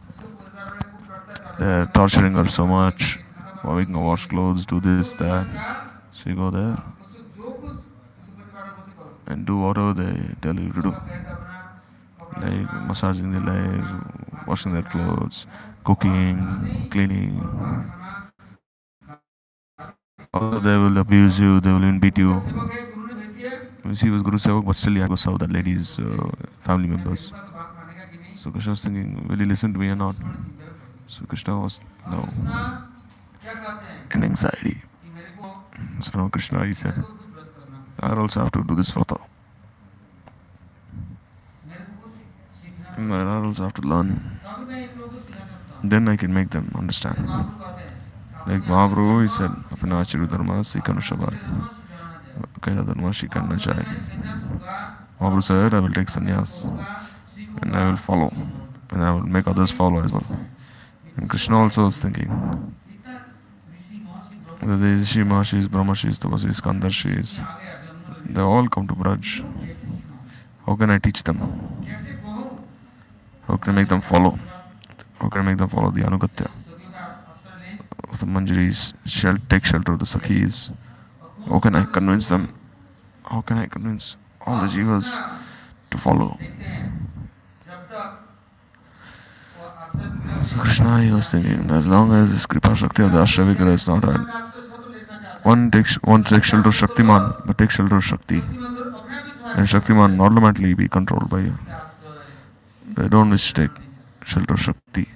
They're torturing her so much, making her wash clothes, do this, that. So you go there and do whatever they tell you to do. Like massaging their legs, washing their clothes, cooking, cleaning. Or they will abuse you, they will even beat you. He was Guru Sevak, but still he had to serve that lady's family members. So Krishna was thinking, will he listen to me or not? So Krishna was, no, in anxiety. So now Krishna, he said, I also have to do this Vrata. I also have to learn. Then I can make them understand. Like Mahaprabhu, he said, Apna Acharu Dharma Sikanu Shabari. Kaila Dharma Shikanna Jai. Mahaprabhu said, I will take sannyas and I will follow. And I will make others follow as well. And Krishna also was thinking, the Rishi Mahashis, Brahmashis, Tapasis, Kandarshis, they all come to Braj. How can I teach them? How can I make them follow? How can I make them follow the Anugatya of the Manjaris, take shelter of the Sakhis? How can I convince them? How can I convince all the Jivas to follow? So Krishna, he was thinking, as long as this Kripa Shakti of the Ashra Vigra is not right, one takes shelter of Shaktiman, but takes shelter of Shakti. And Shaktiman automatically be controlled by you. They don't wish to take shelter of Shakti.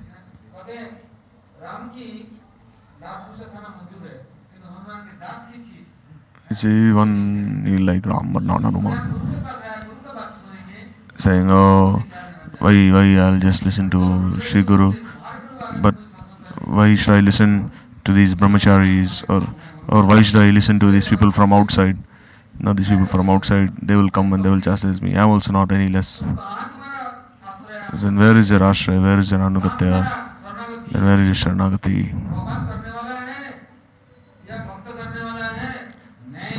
You see one he like Ram but not Hanuman, saying, "Oh, why I'll just listen to Sri Guru, but why should I listen to these brahmacharis or why should I listen to these people from outside? Now these people from outside they will come and they will chastise me. I'm also not any less. Then where is your ashray? Where is your anugatya? And where is your sharanagati?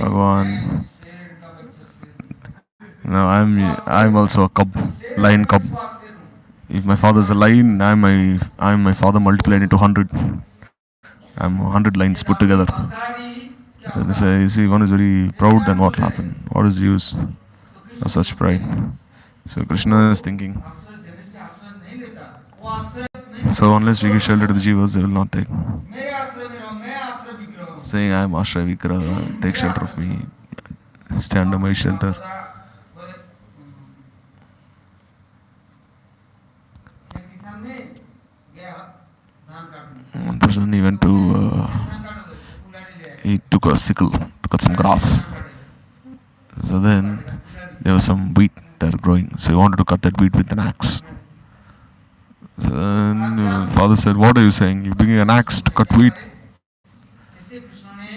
Bhagwan. Now I'm also a cub, lion cub. If my father's a lion, I'm my father multiplied into 100. I'm 100 lions put together. So they say, you see, one is very proud, then what will happen? What is the use of such pride? So Krishna is thinking, so unless we give shelter to the jivas, they will not take. Saying, I am Ashray Vigraha, take shelter of me, stay under my shelter. One person he went to, he took a sickle to cut some grass. So then there was some wheat there growing. So he wanted to cut that wheat with an axe. So then father said, "What are you saying? You're bringing an axe to cut wheat?"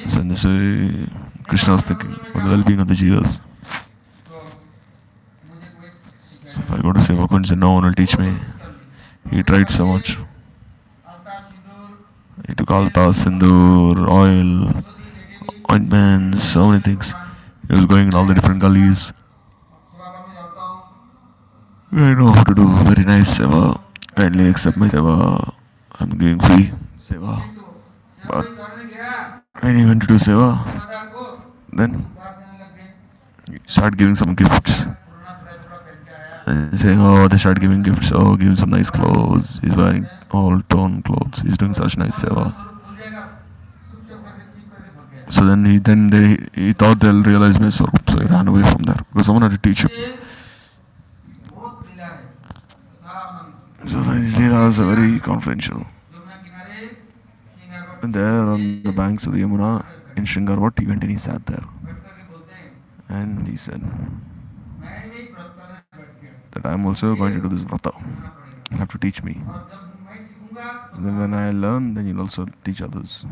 So this way Krishna was thinking for the well-being of the jivas. So if I go to Seva Kunj, then no one will teach me. He tried so much. He took alta, sindoor, oil, ointments, so many things. He was going in all the different gullies. I know how to do very nice seva. Kindly accept my seva. I'm giving free seva. But when he went to do seva, then he started giving some gifts. And saying, oh, they started giving gifts. Oh, give him some nice clothes. He's wearing all torn clothes. He's doing such nice seva. So then he thought they'll realize my swarup. So he ran away from there because someone had to teach him. So these leelas are very confidential. And there on the banks of the Yamuna in Shringarvat, he went and he sat there. And he said that I'm also going to do this Vrata. You'll have to teach me. And then when I learn, then you'll also teach others.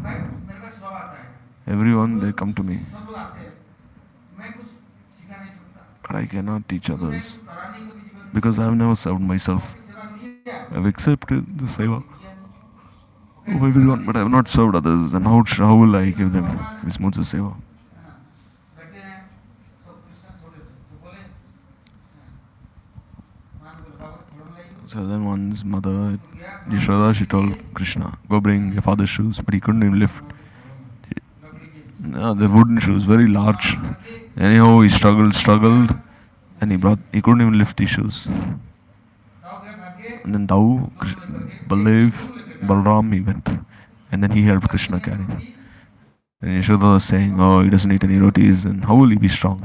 Everyone, they come to me. But I cannot teach others because I have never served myself. I've accepted the seva of everyone, but I have not served others. And how will I give them this modes of seva? So then one's mother, Yashoda, she told Krishna, go bring your father's shoes, but he couldn't even lift. The wooden shoes, very large. Anyhow, he struggled, and he couldn't even lift these shoes. And then Dau, Balram, he went. And then he helped Krishna carry. And Yashoda was saying, oh, he doesn't eat any rotis, and how will he be strong?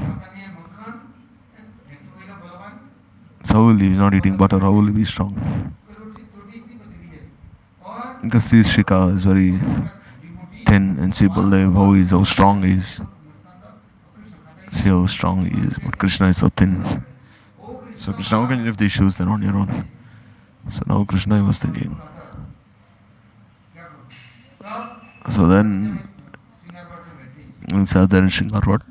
So how will he? He's not eating butter, how will he be strong? Because see, Shika is very thin, and see Baldev, how strong he is. See how strong he is, but Krishna is so thin. So Krishna, how can you lift these shoes then on your own? So now Krishna was thinking. So then, he sat there in Shringarvat.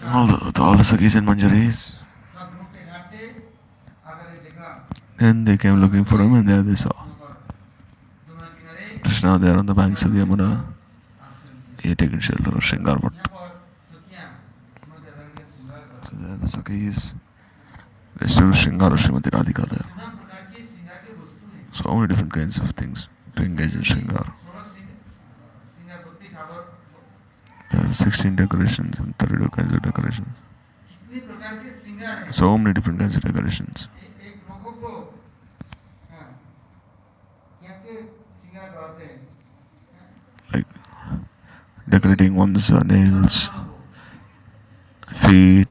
All the Sakhis and Manjaris. Then they came looking for him, and there they saw Krishna there on the banks of the Yamuna. He had taken shelter of Shringarvat. So there the Sakhis, they stood Shringara Srimati Radhika there. So many different kinds of things to engage in Shringar. There are 16 decorations and 32 kinds of decorations. So many different kinds of decorations. Like decorating one's nails, feet,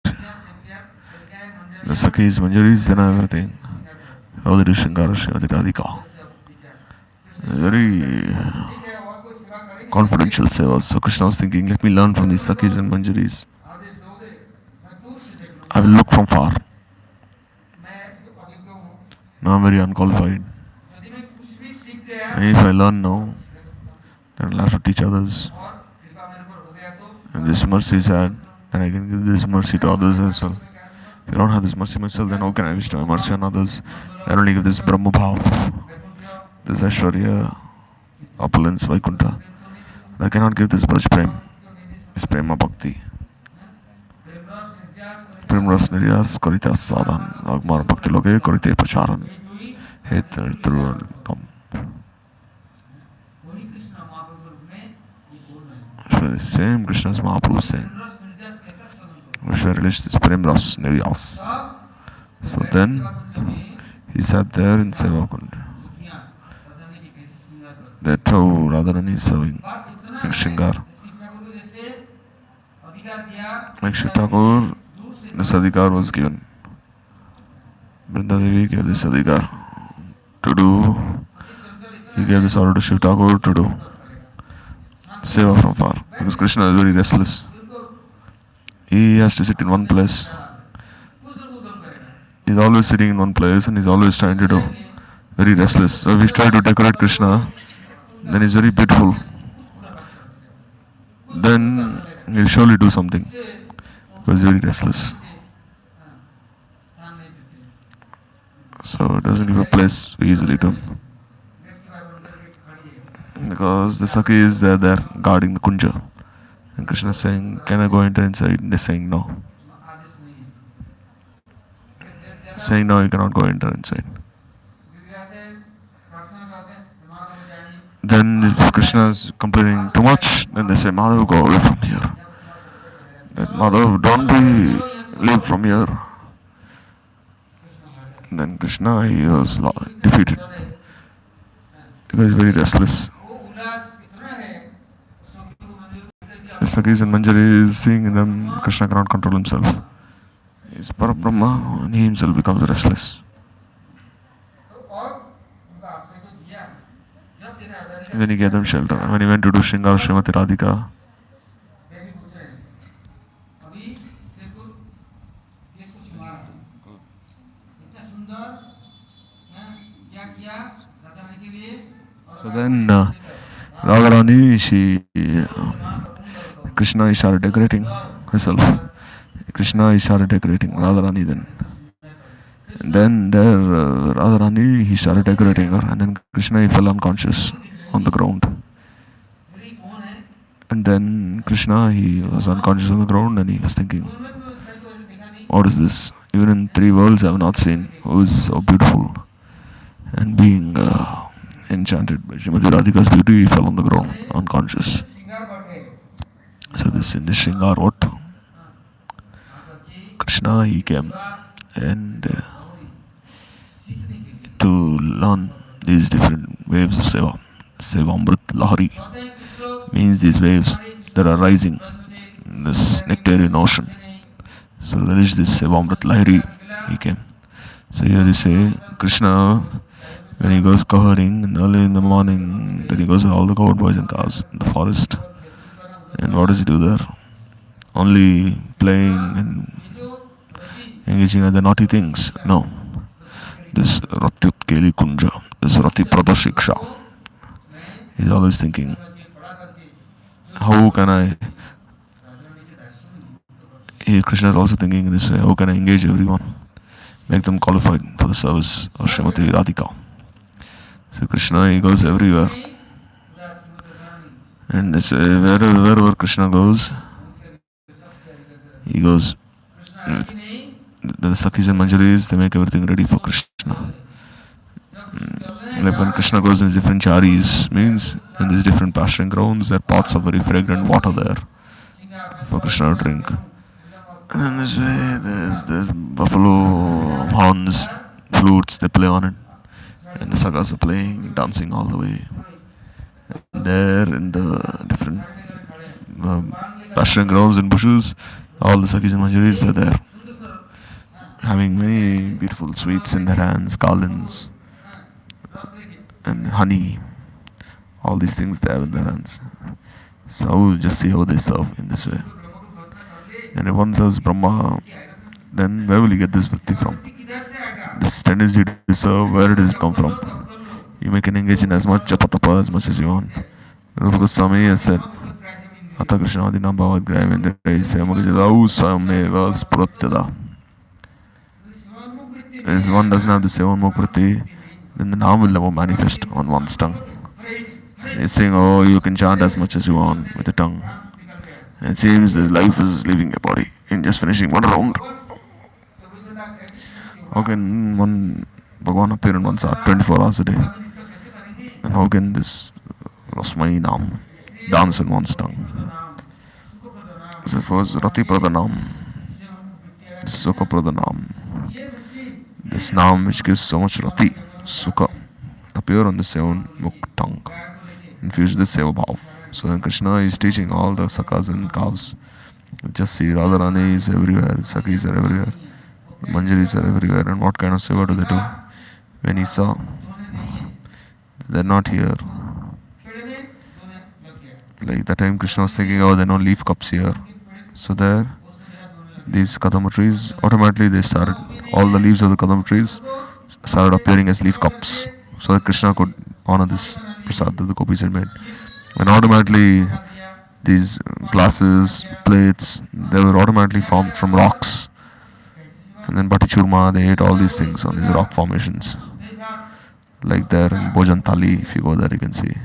the Sakhis, Manjaris and everything. How they do Shringara Srimati Radhika. very confidential sevas. So Krishna was thinking, let me learn from these Sakhis and Manjaris. I will look from far. Now I'm very unqualified. And if I learn now, then I'll have to teach others. And this mercy is had, then I can give this mercy to others as well. If I don't have this mercy myself, then how can I bestow mercy on others? I only give this Brahma Bhav, this Aishwarya, opulence, Vaikuntha. I cannot give this Braj Prem, this Prema Bhakti. Prem Ras Niryas Karita Sadhan, Agmar Bhakti Loge Karite Pacharan. Het Trutam. Same Krishna's Mahaprabhu saying. We shall release this Prem Ras Niryas. So then he sat there in Sevakund. That's how Radharani is serving in Shingar. Like Shiv Thakur, this adhikar was given. Vrinda Devi gave this adhikar to do. He gave this order to Shiv Thakur to do seva from far. Because Krishna is very restless. He has to sit in one place. He's always sitting in one place and he's always trying to do. Very restless. So if he's trying to decorate Krishna, then he's very beautiful. Then he'll surely do something. Because he's very restless. So it doesn't give a place easily to him. Because the Sakhis, they're there guarding the Kunja. And Krishna is saying, can I go enter inside? They're saying no. Saying no, you cannot go enter inside. Then if Krishna is complaining too much, then they say, Madhav, go away from here. Then Madhav, don't leave from here. And then Krishna, he was defeated. Because he's very restless. The Sakhis and Manjaris, seeing in them, Krishna cannot control himself. He's Parabrahma and he himself becomes restless. And then he gave them shelter. And when he went to do Shringar Srimati Radhika, so then Radharani, Krishna, he started decorating herself. Krishna, he started decorating Radharani then. And then there, Radharani, he started decorating her. And then Krishna, he fell unconscious on the ground. And then Krishna, he was unconscious on the ground and he was thinking, what is this? Even in 3 worlds I have not seen who is so beautiful. And being enchanted by Srimati Radhika's beauty, he fell on the ground, unconscious. So this in this Shringar, what? Krishna, he came and to learn these different waves of Seva. Sevamrit Lahari means these waves that are rising in this nectarian ocean. So there is this Sevamrit Lahari, he came. So here you say, Krishna, when he goes cowherding and early in the morning, then he goes with all the cowherd boys and cows in the forest. And what does he do there? Only playing and engaging in the naughty things? No. This Ratyut Keli Kunja, this Rati Pradashiksha. He's always thinking, how can I... Krishna is also thinking this way, how can I engage everyone? Make them qualified for the service of Srimati Radhika. So Krishna, he goes everywhere. And this, wherever Krishna goes, he goes. The Sakhis and Manjaris, they make everything ready for Krishna. Like when Krishna goes in different charis, means in these different pasturing grounds, there are pots of very fragrant water there for Krishna to drink. And then this way, there's buffalo horns, flutes, they play on it. And the Sakhas are playing, dancing all the way. And there in the different pasturing grounds and bushes, all the Sakhis and Manjaris are there, having many beautiful sweets in their hands, garlands and honey. all these things they have in their hands. So just see how they serve in this way. And if one serves Brahma, then where will you get this vritti from? This tendency to serve, where does it come from? You can engage in as much japa tapa as much as you want. Rupa Goswami has said, Atha Krishna Adinam Bhavad Gayamendra Samagajadau Sameva Spuratyada. If one doesn't have the Sevan Mukhriti, then the Naam will never manifest on one's tongue. He's saying, oh, you can chant as much as you want with the tongue. And it seems that life is leaving your body in just finishing one round. How can one Bhagavan appear in one's heart 24 hours a day? And how can this Rasmai Naam dance in one's tongue? So first Rati Pradhanam, Sukha Pradhanam. This Naam which gives so much Rati, Sukha, appear on the Sevan Mukh tongue. Infuse the Seva Bhav. So then Krishna is teaching all the Sakhas and cows. Just see Radharani is everywhere, Sakhis are everywhere, Manjaris are everywhere. And what kind of Seva do they do? When he saw they're not here, like that time Krishna was thinking, oh, there are no leaf cups here. So there, these kadamba trees, automatically they started, all the leaves of the kadamba trees started appearing as leaf cups, so that Krishna could honor this prasad that the gopis had made. And automatically these glasses, plates, they were automatically formed from rocks. And then Bhatti Churma, they ate all these things on these rock formations. Like there in Bhojan Thali, if you go there you can see.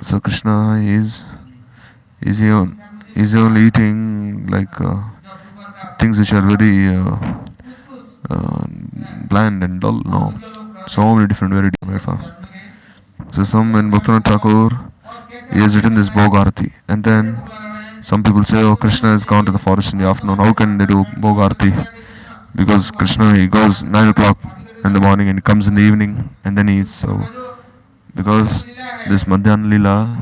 So Krishna is only eating like things which are very bland and dull. No, so many different varieties made for. So some in Bhaktivinoda Thakur, he has written this Bhogarati, and then some people say, oh, Krishna has gone to the forest in the afternoon. How can they do Bhogarati? Because Krishna, he goes 9 o'clock in the morning and he comes in the evening and then he eats. So because this Madhyan Lila,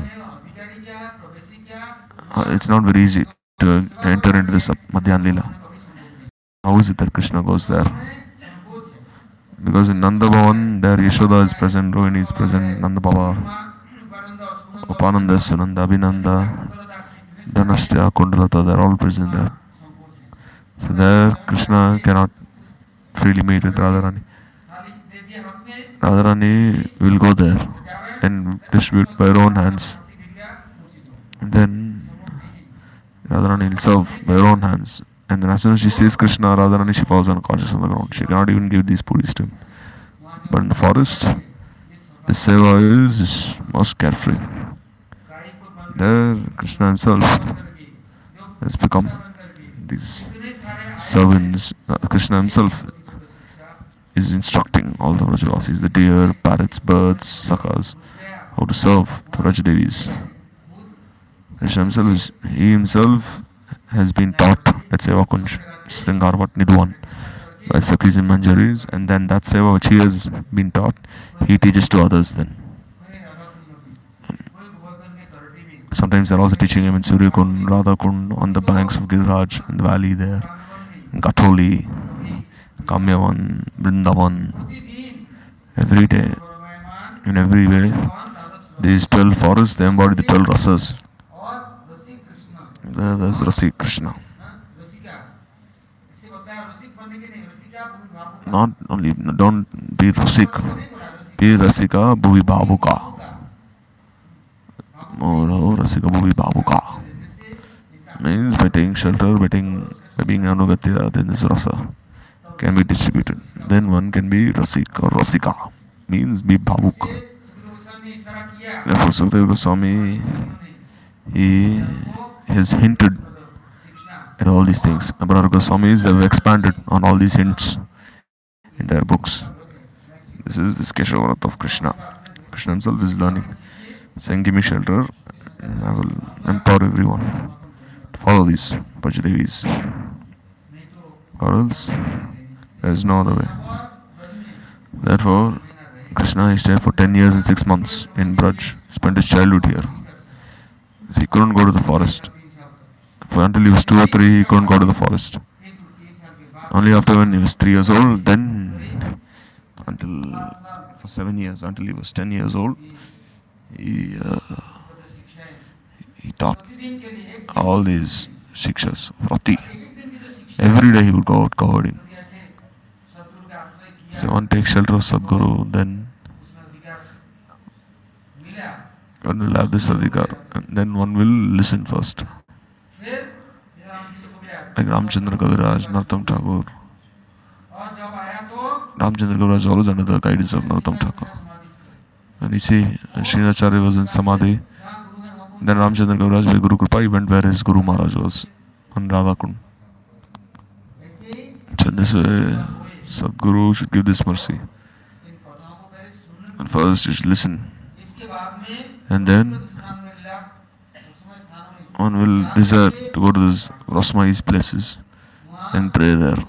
it's not very easy to enter into this Madhyan Lila. How is it that Krishna goes there? Because in Nanda Bhavan, there Yashoda is present, Rohini is present, Nanda Baba, Upananda, Sunanda, Abhinanda, Dhanastya, Kundalata, they're all present there. So there Krishna cannot freely meet with Radharani. Radharani will go there and distribute by her own hands. And then Radharani will serve by her own hands. And then as soon as she sees Krishna, Radharani, she falls unconscious on the ground. She cannot even give these puris to him. But in the forest, the seva is most carefree. There, Krishna himself has become these servants. Krishna himself is instructing all the Vrajavasis, the deer, parrots, birds, sakhas, how to serve the Vrajadevis. Krishna himself has been taught at Seva Kunj, Sringarvat Nidwan, by Sakhis and Manjaris, and then that Seva which he has been taught, he teaches to others then. Sometimes they're also teaching him in Surya Kund, Radha Kund, on the banks of Giriraj, in the valley there, in Gatholi, Kamyavan, Vrindavan, every day, in every way. These 12 forests, they embody the 12 rasas. There's Rasik Krishna. Not only, don't be Rasik, be Rasika Bhuvi Bhavuka. Oh, Rasika Bhuvi Bhavuka means by taking shelter, by being Anugatya, then this rasa can be distributed. Then one can be Rasik or Rasika, means be Bhavuk. Therefore, Sukadeva Goswami, he has hinted at all these things. Brother Goswamis have expanded on all these hints in their books. This is this Keshava Vrata of Krishna. Krishna himself is learning, saying, give me shelter, and I will empower everyone to follow these Bhajadevis. Or else, there is no other way. Therefore, Krishna stayed for 10 years and 6 months in Braj, spent his childhood here. He couldn't go to the forest. Until he was 2 or 3, he couldn't go to the forest. Only after when he was 3 years old, then until for 7 years until he was 10 years old. He, he taught all these shikshas, vrati. Every day he would go out covering. So one takes shelter of Sadguru, then one will have this adhikar, and then one will listen first. Like Ramchandra Kaviraj, Narottam Thakur. Ramchandra Kaviraj is always under the guidance of Narottam Thakur. And you see, Srinacharya was in Samadhi. Then Ramchandra Kaviraj, by Guru Kripa, he went where his Guru Maharaj was, on Radhakund. So this way, Sadguru should give this mercy. And first you should listen. And then one will desire to go to these Rasmai's places and pray there.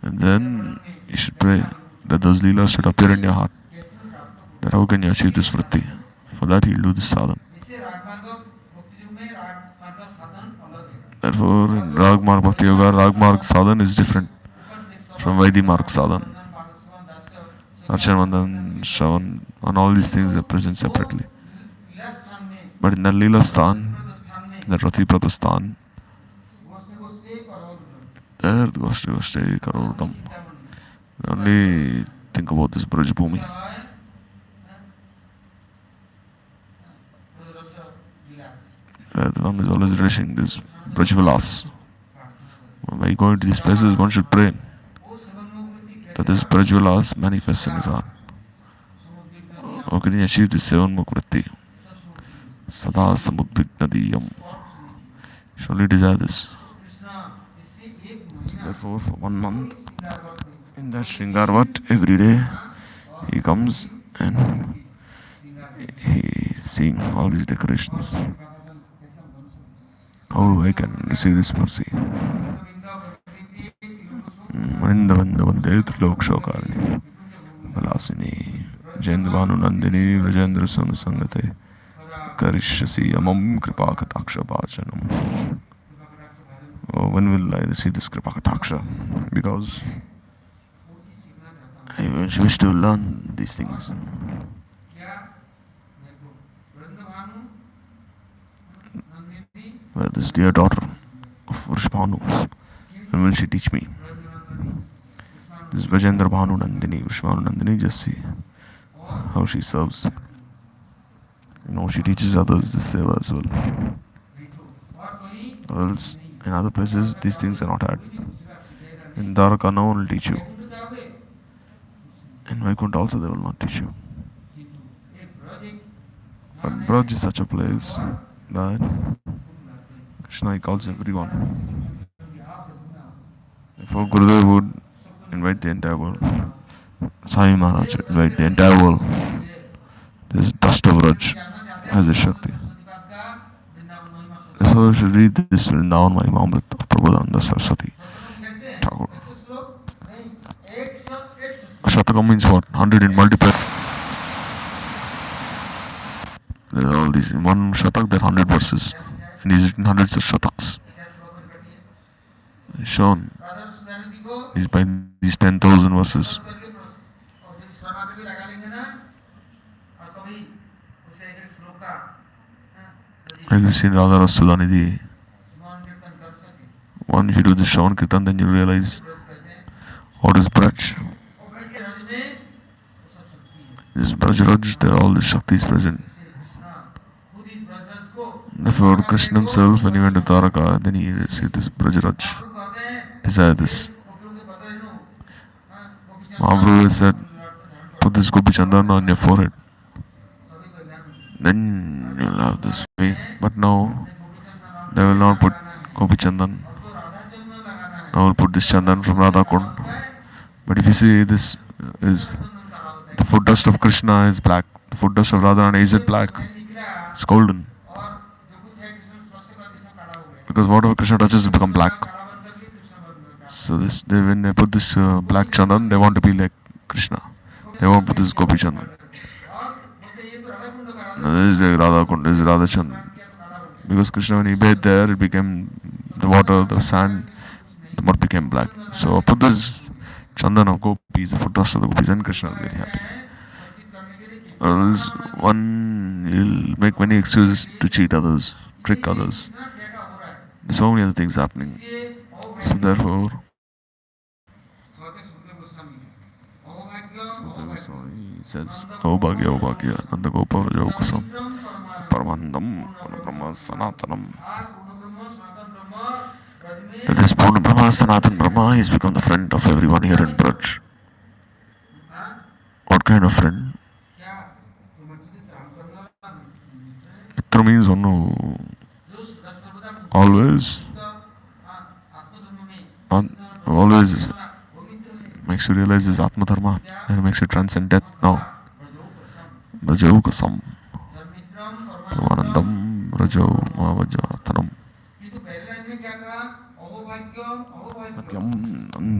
And then you should pray that those leelas should appear in your heart. That how can you achieve this vritti? For that he will do this sadhana. Therefore, in Rag Marg Bhakti Yoga, Rag Marg sadhana is different from Vaidhi Marg sadhana. Archanandan, Shravan, and all these things are present separately. But in the Leela Sthan, in the Rati Prata Sthan, there the Goshti Karodam. Only think about this Braj Bhumi. One is always relishing this Braj Vilas. By going to these places, one should pray that this Braj Vilas manifests in his heart. How can he achieve this Sevan Mukritti? Sada Samudvignadiyam. You should only desire this. Therefore, for 1 month, in that Shringarvat, every day, he comes and he is seeing all these decorations. How I can receive this mercy? Manindavanda Vande Trilok Shokarni Malasini Jendvanu Nandini Vrajendra Sonu Sangate Karishasi Amam Kripa Kataksha Bhajanam. When will I receive this Kripa Kataksha? Because I wish to learn these things. Well, this dear daughter of Vrishbhanu, when will she teach me? This Vajendra Bhanu Nandini, Vrishbhanu Nandini, just see how she serves. She teaches others this seva as well. Or else, in other places, these things are not had. In Dwaraka, no one will teach you. In Vaikuntha also, they will not teach you. But Braj is such a place that Krishna, he calls everyone. Therefore, Gurudev would invite the entire world. Swami Maharaj would invite the entire world. This dust of Raj has a Shakti. Therefore, you should read this Vrindavan Mahimamrit of Prabhu.Glories Saraswati Thakur. Shatakam means what? 100 in multiple. There are all these. In one Shatak, there are 100 verses. And he's written hundreds of Shataks. It's shown. He's by these 10,000 verses. Like you've seen Radha Rasudanidhi. If you do the Shravan Kirtan, then you realize what is Braj. This Braj Raj, there are all the Shaktis present. Therefore, Krishna himself, when he went to Dwaraka, then he received this Braj Raj. Desire this. Mahaprabhu said, put this Gopi Chandan on your forehead. Then you'll have this way. But now, they will not put Gopi Chandan. Now we'll put this Chandan from Radha Kund. But if you see, this is the foot dust of Krishna is black. The foot dust of Radharani is it black? It's golden. Because whatever Krishna touches will become black. So when they put this black Chandan, they want to be like Krishna. They won't put this Gopi Chandan. Now this is like Radha Kund, this is Radha Chandan. Because Krishna, when he bathed there, it became the water, the sand, the mud became black. So put this Chandan of Gopi gopis, the food dust of the gopis, and Krishna is very happy. Or else one will make many excuses to cheat others, trick others. There's so many other things happening. So therefore, he says, O Bhagya, Nanda Gopa Vrajaukasam, Paramandam, Brahma Sanatanam. That this Purna Brahma, Sanatan Brahma, he's become the friend of everyone here in Braj. What kind of friend? Mitra means one who always makes you realize this Atma Dharma and makes you transcend death now. Brajaukasam, Premanandam, Brajau Mavajatanam.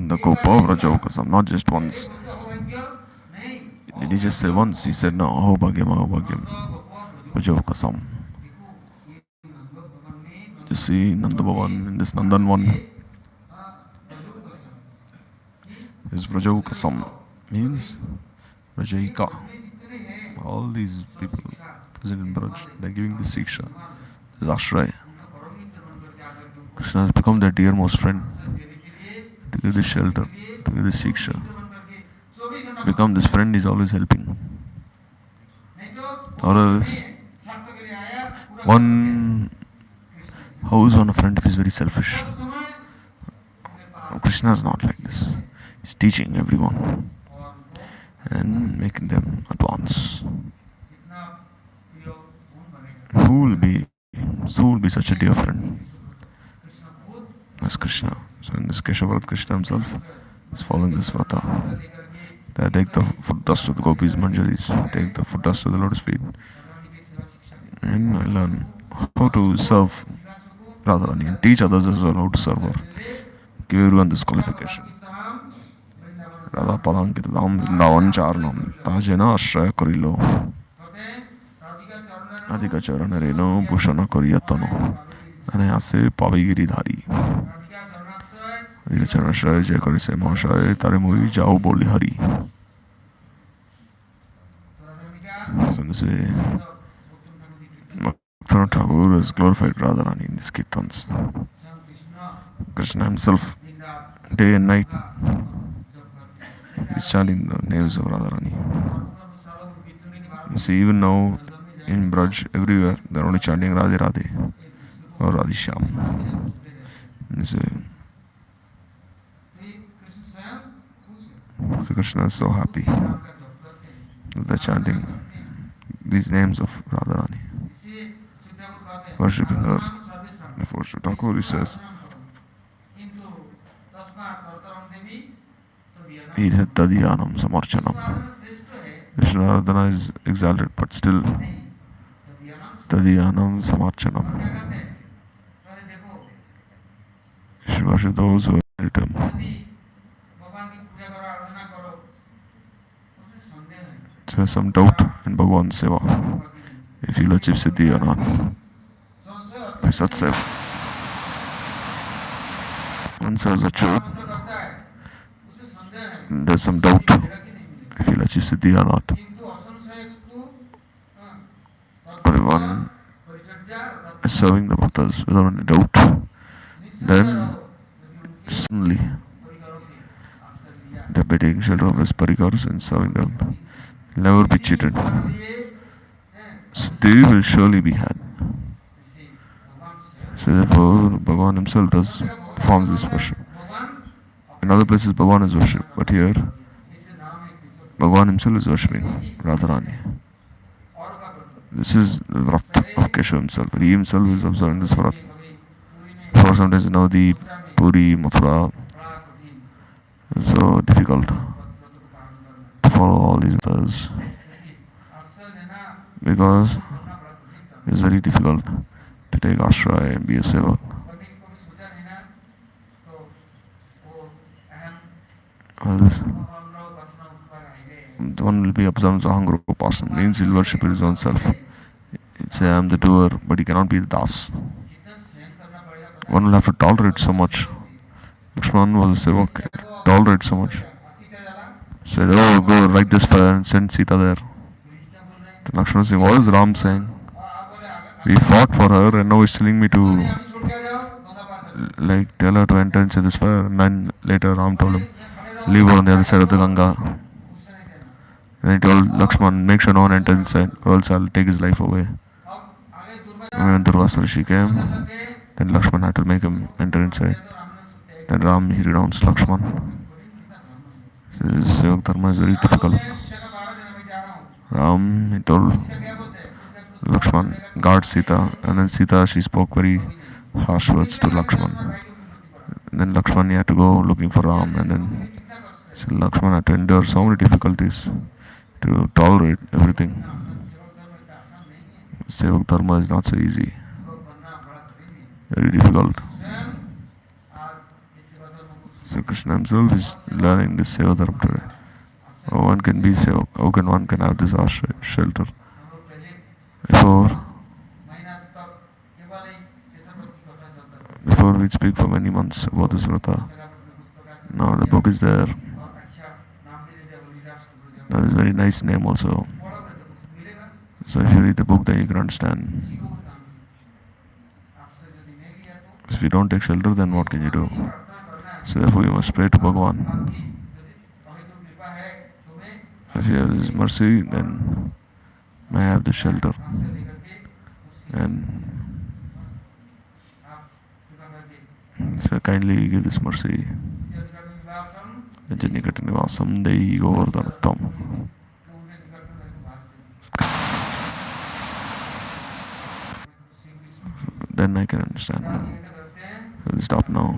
The Gopa Vrajaukasam, not just once. Did he just say once? He said no, Ahobhagyam, Vrajaukasam. You see Nanda Bhavan in this Nandan one is Vrajaukasam, means Vrajaika. All these people present in Braj, they're giving this Siksha, this Ashray. Krishna has become their dearmost friend, to give this shelter, to give this Siksha. Become this friend is always helping. Or else, how is one a friend if he's very selfish? Krishna is not like this. He's teaching everyone and making them advance. Who will be such a dear friend as Krishna? So in this Keshava, Krishna himself is following this Vrata. They take the foot dust of the gopis, manjaris, take the foot dust of the lotus feet, and I learn how to serve Radharani and teach others as well how to serve her. Give everyone this qualification. Radha Padankitadam Vrindavan Charnam Tajena Ashraya Korilo Adhika Charana Reno Bhushana Koriyatano Anayase Pavigiri Dhari Adhika Charana Ashraya Jaya Korise Mahashaya Tarimui Jao Boli Hari. So this way Bhaktivinoda Thakur has glorified Radharani in these kirtans. Krishna himself, day and night, is chanting the names of Radharani. You see, even now in Braj, everywhere, they are only chanting Radhe Radhe or Radhisham. So Krishna is so happy that they are chanting these names of Radharani, worshipping her. Before Thakur, he says, he said Tadiyanam Samarchanam. Vishnu Aradhana is exalted, but still Tadiyanam Samarchanam. You should worship those who merit him. So there's some doubt in Bhagavan's Seva, if he'll achieve Siddhi or not. Sat Seva. Once there's a truth, there's some doubt if he'll achieve Siddhi or not. But if one is serving the bhaktas without any doubt, then suddenly they'll be taking shelter of his parikars and serving them. He'll never be cheated. Siddhi will surely be had. So therefore, Bhagavan himself performs this worship. In other places, Bhagavan is worshipped, but here, Bhagavan himself is worshipping Radharani. This is the Vrata of Keshava himself. He himself is observing this Vrata. For sometimes, the Puri, Mathura, it's so difficult to follow all these Vratas because it's very difficult to take ashray and be a sevak. One will be observant of Ahangra Upasana, means he'll worship his own self. He'll say, I am the doer, but he cannot be the das. One will have to tolerate so much. Lakshman was a sevak, tolerate so much. said, "Oh, go write this fire and send Sita there." Then Lakshmana saying, "What is Ram saying? We fought for her, and now he's telling me to like tell her to enter into this fire." And then later Ram told him, "Leave her on the other side of the Ganga." And he told Lakshman, "Make sure no one enters inside, or else I'll take his life away." And when Durvasa Rishi came, then Lakshman had to make him enter inside. Then Ram he renounced Lakshman. So this Sevak Dharma is very difficult. Ram he told Lakshman, guard Sita, and then Sita she spoke very harsh words to Lakshman. And then Lakshman he had to go looking for Ram, and then so Lakshman had to endure so many difficulties to tolerate everything. Sevak Dharma is not so easy, very difficult. So Krishna himself is learning this Seva Dharma today. How one can be Sevak, how can one can have this shelter. Before we speak for many months about this Vrata. Now the book is there. That is a very nice name also. So if you read the book, then you can understand. If you don't take shelter, then what can you do? So therefore you must pray to Bhagavan. If he has his mercy, then may I have the shelter. And so kindly give this mercy. Janikatnivasam Dehi Govardhanattam. Then I can understand. So we'll stop now.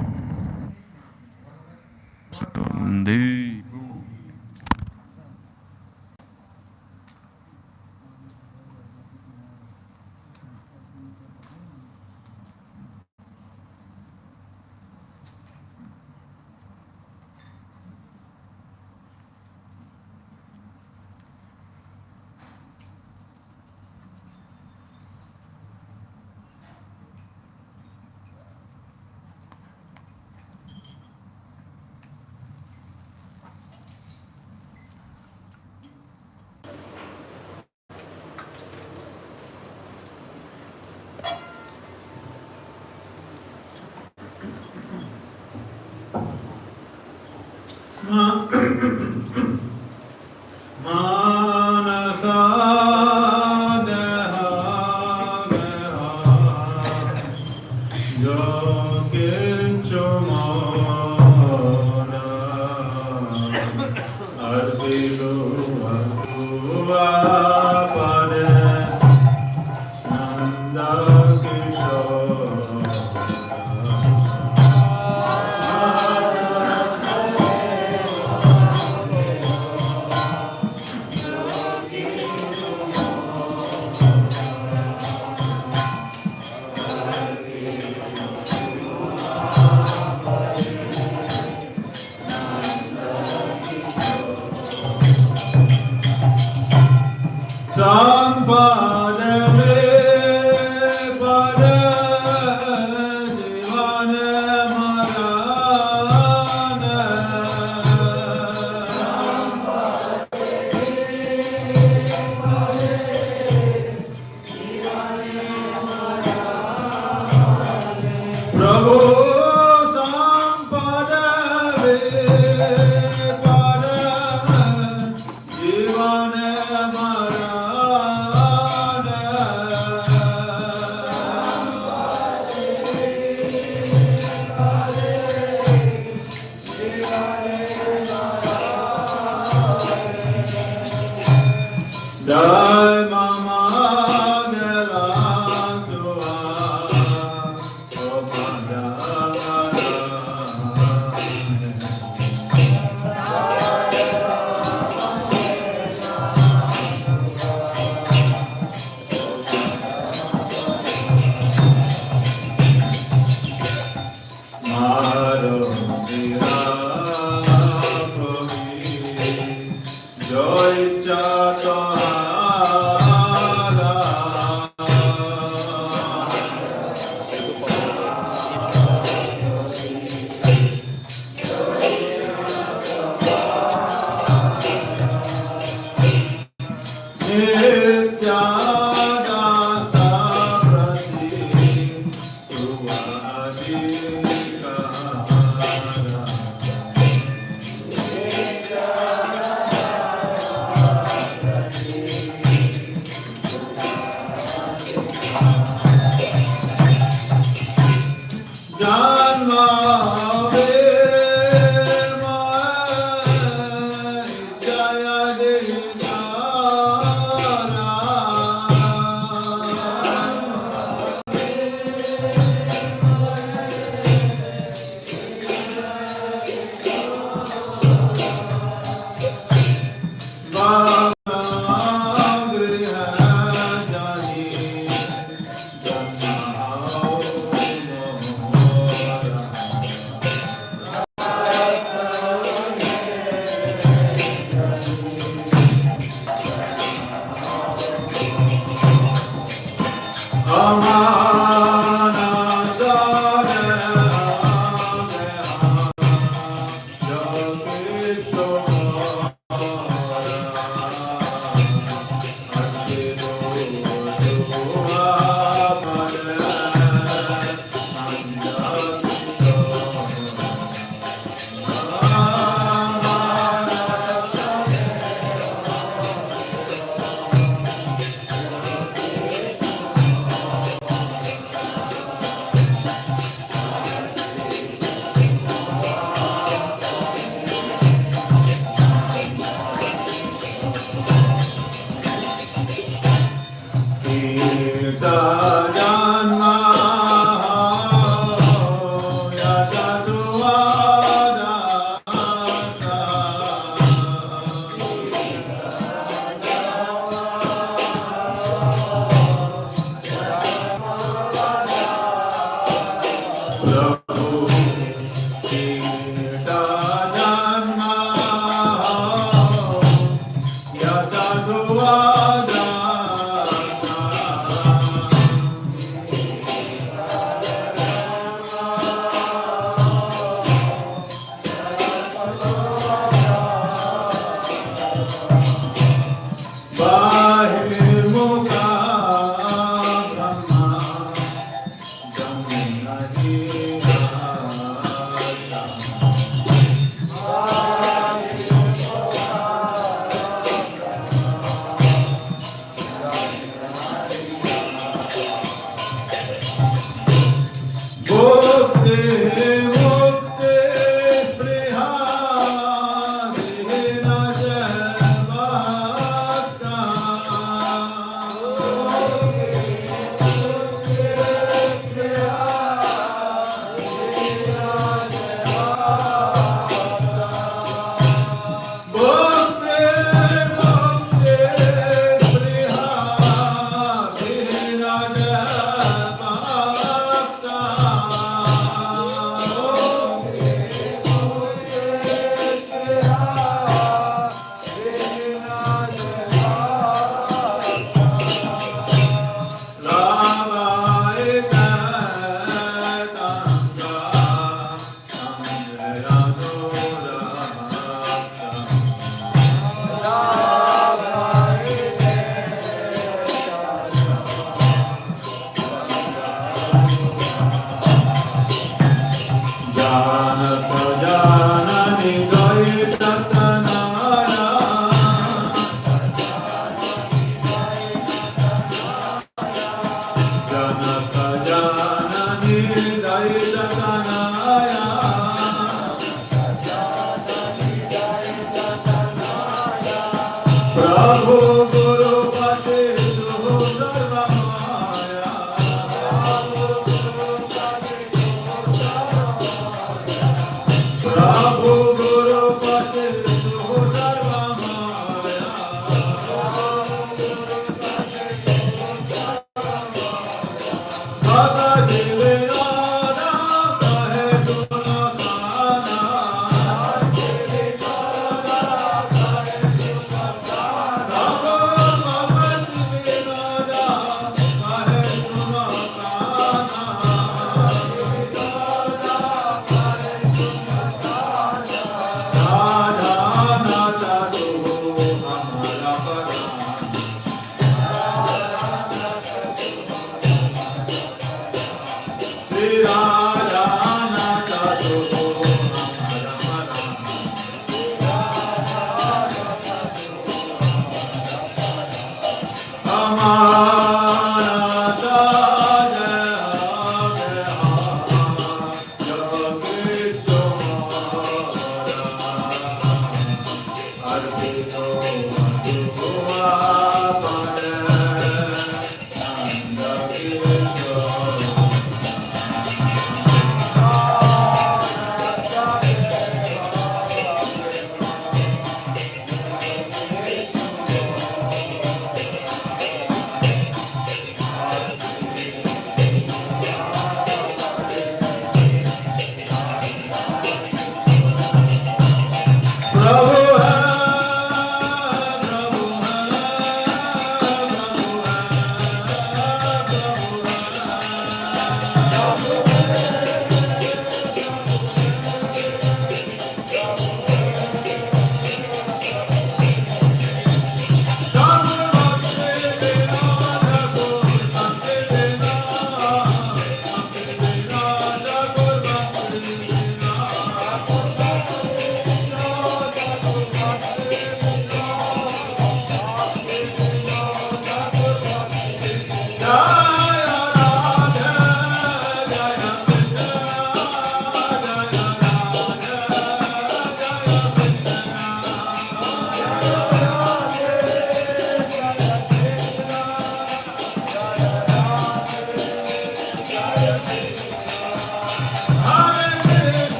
Prabhu